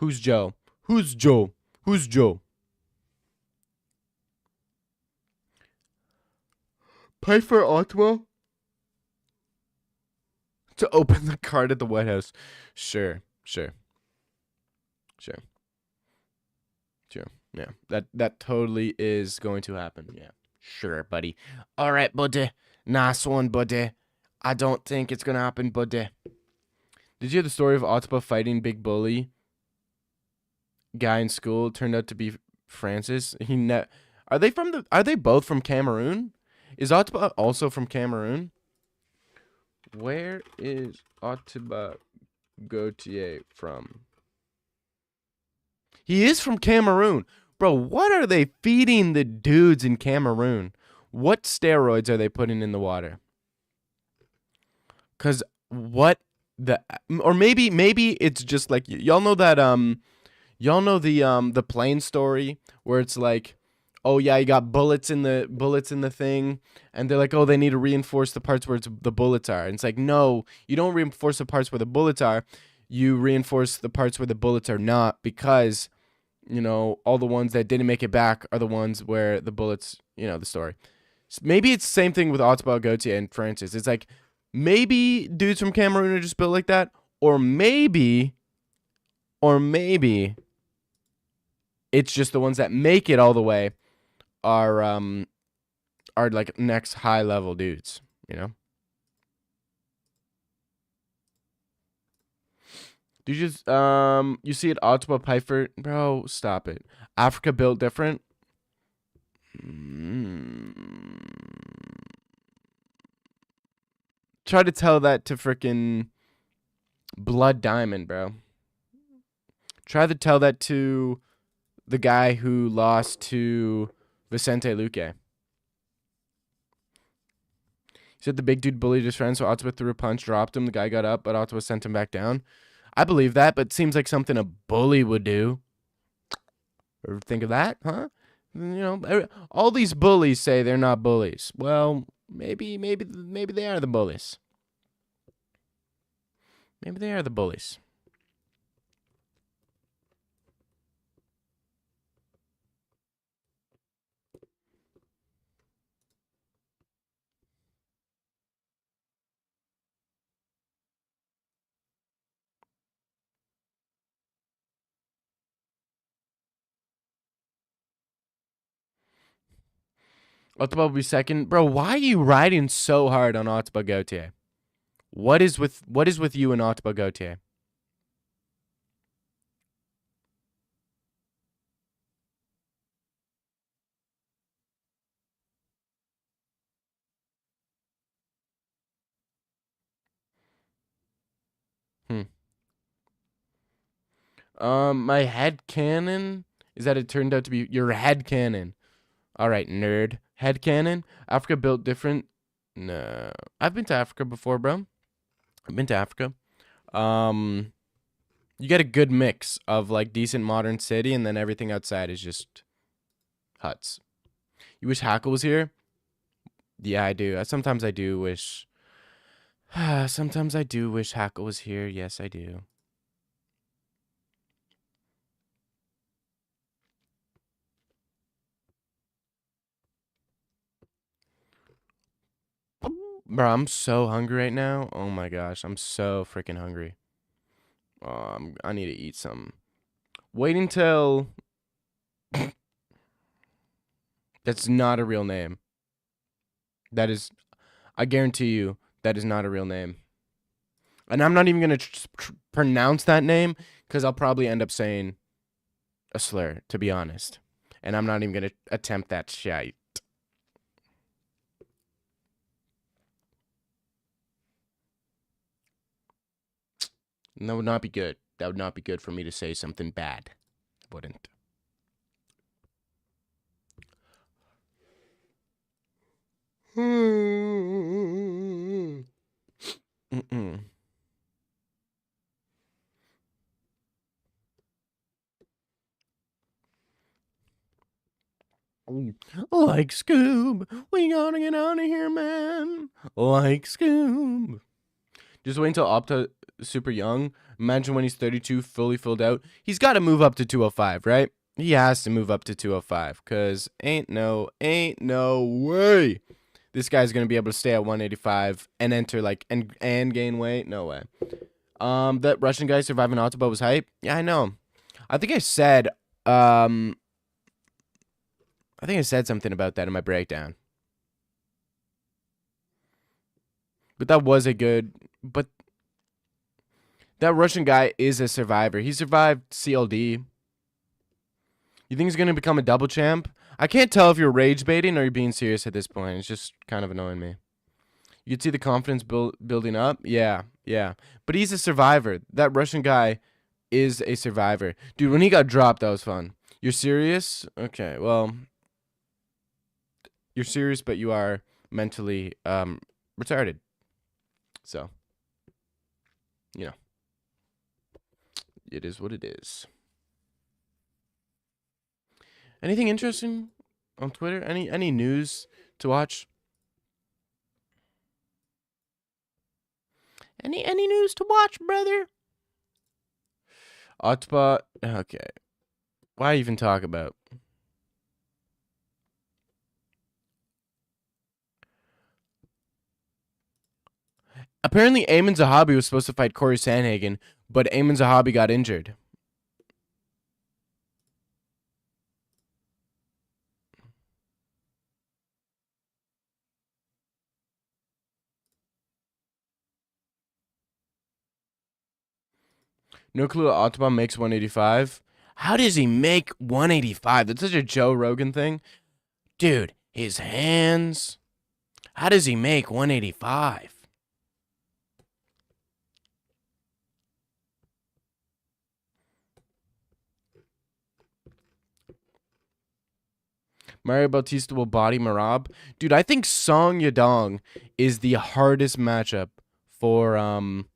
Who's Joe? Who's Joe? Who's Joe? Pay for Ottawa to open the card at the White House. Sure. Yeah, that totally is going to happen. Yeah, sure, buddy. All right, buddy. Nice one, buddy. I don't think it's gonna happen, buddy. Did you hear the story of Ottawa fighting Big Bully? Guy in school turned out to be Francis. Are they both from Cameroon? Is Ottawa also from Cameroon? Where is Ottawa Gauthier from? He is from Cameroon. Bro, what are they feeding the dudes in Cameroon? What steroids are they putting in the water? Cause or maybe it's just like y'all know that y'all know the plane story where it's like, oh yeah, you got bullets in the thing, and they're like, oh, they need to reinforce the parts where the bullets are. And it's like, no, you don't reinforce the parts where the bullets are. You reinforce the parts where the bullets are not, because, you know, all the ones that didn't make it back are the ones where the bullets, you know, the story. Maybe it's the same thing with Ottawa Gauthier and Francis. It's like, maybe dudes from Cameroon are just built like that, or maybe it's just the ones that make it all the way are like next high level dudes, you know? Do you just you see it Ottawa Piper? Bro, stop it. Africa built different. Try to tell that to frickin' Blood Diamond, bro. Try to tell that to the guy who lost to Vicente Luque. He said the big dude bullied his friend, so Ottawa threw a punch, dropped him. The guy got up, but Ottawa sent him back down. I believe that, but it seems like something a bully would do. Ever think of that, huh? You know, all these bullies say they're not bullies. Well, maybe they are the bullies. Maybe they are the bullies. Ottawa will be second. Bro, why are you riding so hard on Ottawa Gauthier? What is with you and Ottawa Gauthier? My head canon is that it turned out to be your head canon. All right, nerd. Head canon. Africa built different. No, I've been to Africa before, bro. I've been to Africa. You get a good mix of like decent modern city, and then everything outside is just huts. You wish Hackle was here? Yeah, I do. Sometimes I do wish. Sometimes I do wish Hackle was here. Yes, I do. Bro, I'm so hungry right now. Oh my gosh, I'm so freaking hungry. I need to eat some. Wait until. That's not a real name. That is, I guarantee you, that is not a real name. And I'm not even going to pronounce that name, because I'll probably end up saying a slur, to be honest. And I'm not even going to attempt that shit. That would not be good. That would not be good for me to say something bad. Wouldn't. Like Scoob, we gotta get out of here, man. Like Scoob. Just wait until super young. Imagine when he's 32, fully filled out. He's got to move up to 205, right? He has to move up to 205 because ain't no way this guy's going to be able to stay at 185 and enter like and gain weight. No way. That Russian guy surviving Ottawa was hype. Yeah, I know. I think I said something about that in my breakdown. But that was a good, but that Russian guy is a survivor. He survived CLD. You think he's going to become a double champ? I can't tell if you're rage baiting or you're being serious at this point. It's just kind of annoying me. You can see the confidence building up. Yeah. But he's a survivor. That Russian guy is a survivor. Dude, when he got dropped, that was fun. You're serious? Okay, well, you're serious, but you are mentally retarded. So, you know, it is what it is. Anything interesting on Twitter? Any news to watch? Any news to watch, brother? Ottawa. Okay. Why even talk about? Apparently, Eamon Zahabi was supposed to fight Corey Sandhagen, but Eamon Zahabi got injured. No clue Ottawa makes 185. How does he make 185? That's such a Joe Rogan thing. Dude, his hands. How does he make 185? Mario Bautista will body Marab. Dude, I think Song Yadong is the hardest matchup for Marab.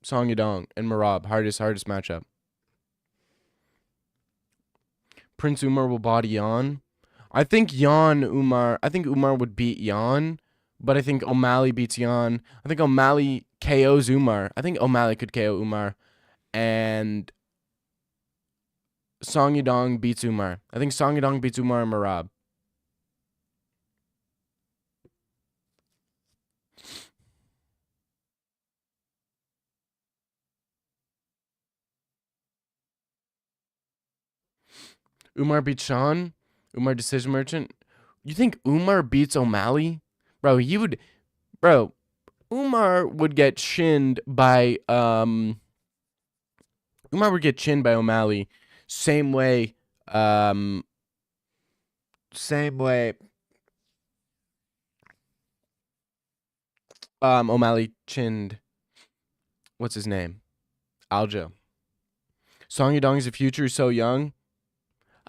Song Yadong and Marab. Hardest matchup. Prince Umar will body Yan. I think Umar would beat Yan, but I think O'Malley beats Yan. I think O'Malley KOs Umar. I think O'Malley could KO Umar. And Song Yadong beats Umar. I think Song Yadong beats Umar and Marab. Umar beats Sean. Umar decision merchant. You think Umar beats O'Malley? Bro, Umar would get chinned by O'Malley. Same way O'Malley chinned, what's his name? Aljo. Song Yadong is the future, he's so young.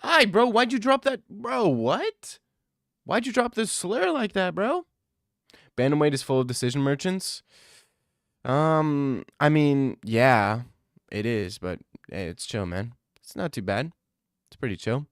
Hi, bro, why'd you drop that? Bro, what? Why'd you drop this slur like that, bro? Bantamweight is full of decision merchants. I mean, yeah, it is, but hey, it's chill, man. It's not too bad. It's pretty chill.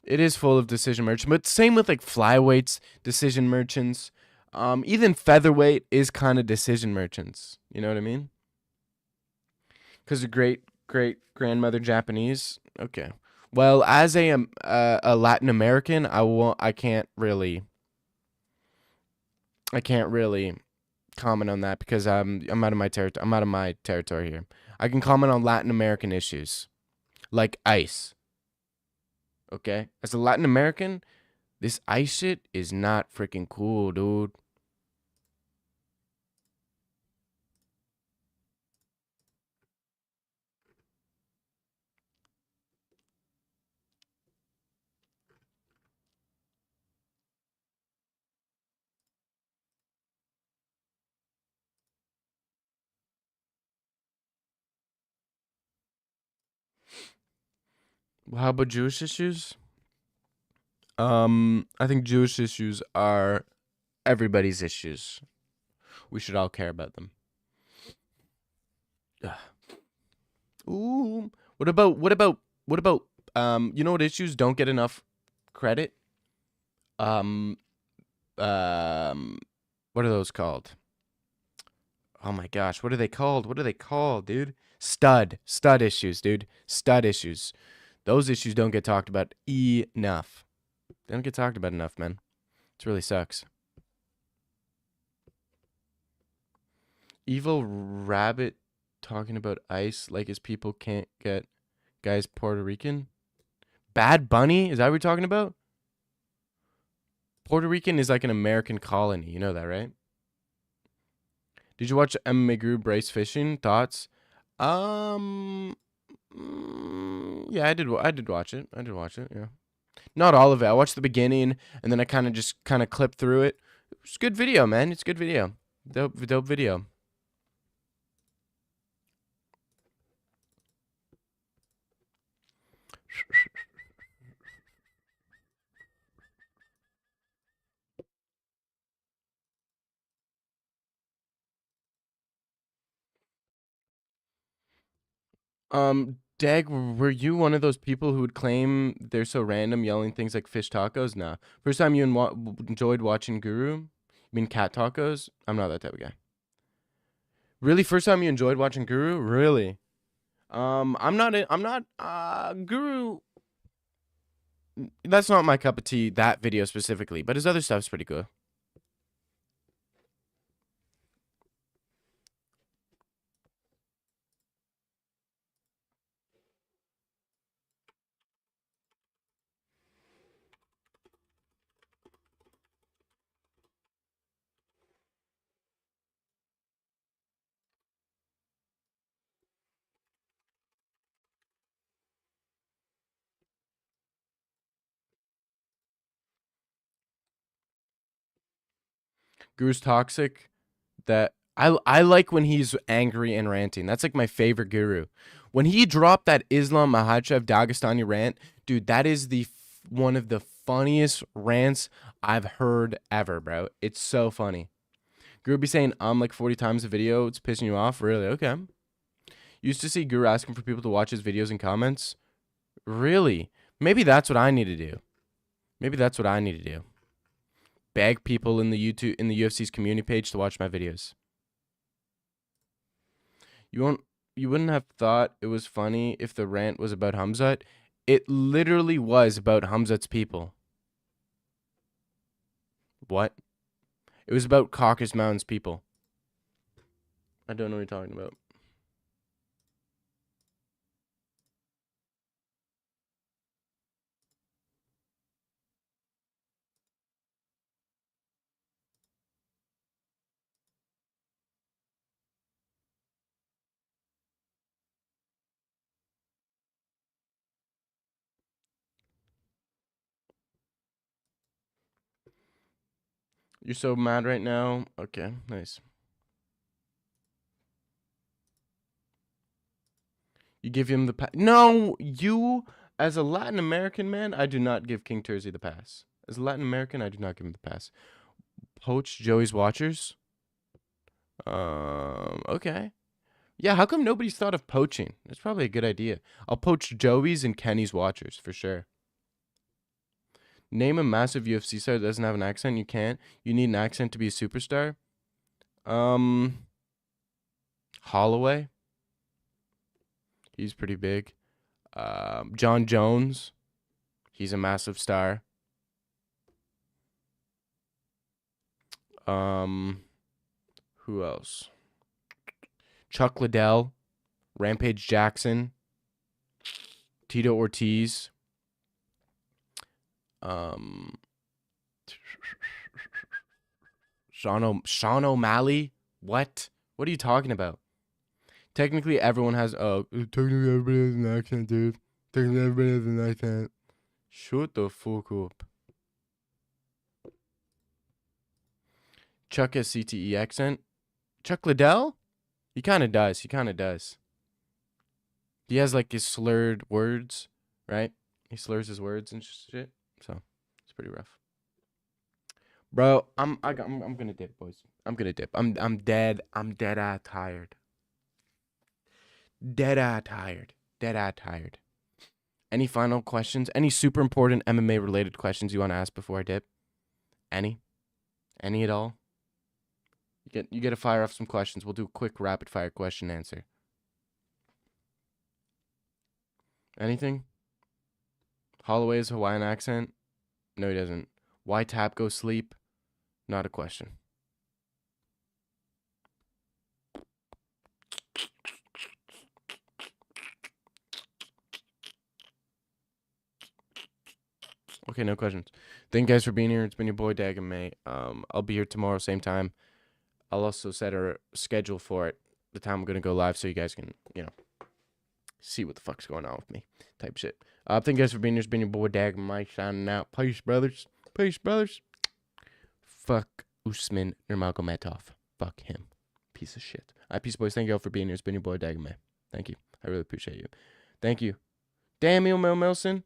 It is full of decision merchants, but same with like flyweights, decision merchants. Even featherweight is kind of decision merchants. You know what I mean? Because the great grandmother Japanese. Okay. Well, as a Latin American, I can't really comment on that because I'm out of my territory. I'm out of my territory here. I can comment on Latin American issues, like ice. Okay, as a Latin American, this ice shit is not freaking cool, dude. How about Jewish issues? I think Jewish issues are everybody's issues. We should all care about them. Ugh. Ooh. What about you know what issues don't get enough credit? Um what are those called? Oh my gosh, what are they called? What are they called, dude? Stud issues, dude. Stud issues. Those issues don't get talked about enough. They don't get talked about enough, man. It really sucks. Evil Rabbit talking about ICE like his people can't get guys Puerto Rican. Bad Bunny? Is that what you're talking about? Puerto Rican is like an American colony. You know that, right? Did you watch MMA Guru Brace Fishing? Thoughts? Yeah, I did watch it. Yeah. Not all of it. I watched the beginning and then I kind of clipped through it. It's a good video, man. It's a good video. Dope video. Dag, were you one of those people who would claim they're so random, yelling things like fish tacos? Nah. First time you enjoyed watching Guru? You mean cat tacos? I'm not that type of guy. Really? First time you enjoyed watching Guru? Really? I'm not Guru. That's not my cup of tea, that video specifically, but his other stuff's pretty good. Guru's toxic. That I like when he's angry and ranting. That's like my favorite Guru. When he dropped that Islam Makhachev Dagestani rant, dude, that is one of the funniest rants I've heard ever, bro. It's so funny. Guru be saying like 40 times a video. It's pissing you off, really? Okay. Used to see Guru asking for people to watch his videos and comments. Really? Maybe that's what I need to do. Beg people in the UFC's community page to watch my videos. You wouldn't have thought it was funny if the rant was about Hamzat. It literally was about Hamzat's people. What? It was about Caucasus Mountains people. I don't know what you're talking about. You're so mad right now? Okay, nice. You give him the pass? No, you, as a Latin American man, I do not give King Terzi the pass. As a Latin American, I do not give him the pass. Poach Joey's watchers? Okay. Yeah, how come nobody's thought of poaching? That's probably a good idea. I'll poach Joey's and Kenny's watchers, for sure. Name a massive UFC star that doesn't have an accent. You can't. You need an accent to be a superstar. Holloway. He's pretty big. John Jones. He's a massive star. Who else? Chuck Liddell. Rampage Jackson. Tito Ortiz. Sean O'Malley? What? What are you talking about? Technically, everyone has. Technically, everybody has an accent, dude. Technically, everybody has an accent. Shut the fuck up. Chuck has CTE accent. Chuck Liddell? He kind of does. He has like his slurred words, right? He slurs his words and shit. So it's pretty rough. Bro, I'm gonna dip, boys. I'm gonna dip. I'm dead. I'm dead-eye tired. Dead-eye tired. Dead-eye tired. Any final questions? Any super important MMA related questions you want to ask before I dip? Any? Any at all? You get to fire off some questions. We'll do a quick rapid fire question answer. Anything? Holloway's Hawaiian accent? No, he doesn't. Why Tap go sleep? Not a question. Okay, no questions. Thank you guys for being here. It's been your boy Dag and May. I'll be here tomorrow, same time. I'll also set a schedule for it, the time I'm gonna go live, so you guys can, see what the fuck's going on with me, type shit. Thank you guys for being here. It's been your boy Dag and May signing out. Peace, brothers. Peace, brothers. Fuck Usman Nurmagomedov. Fuck him. Piece of shit. Peace, boys. Thank you all for being here. It's been your boy Dag and May. Thank you. I really appreciate you. Thank you. Damn, Emil Melson.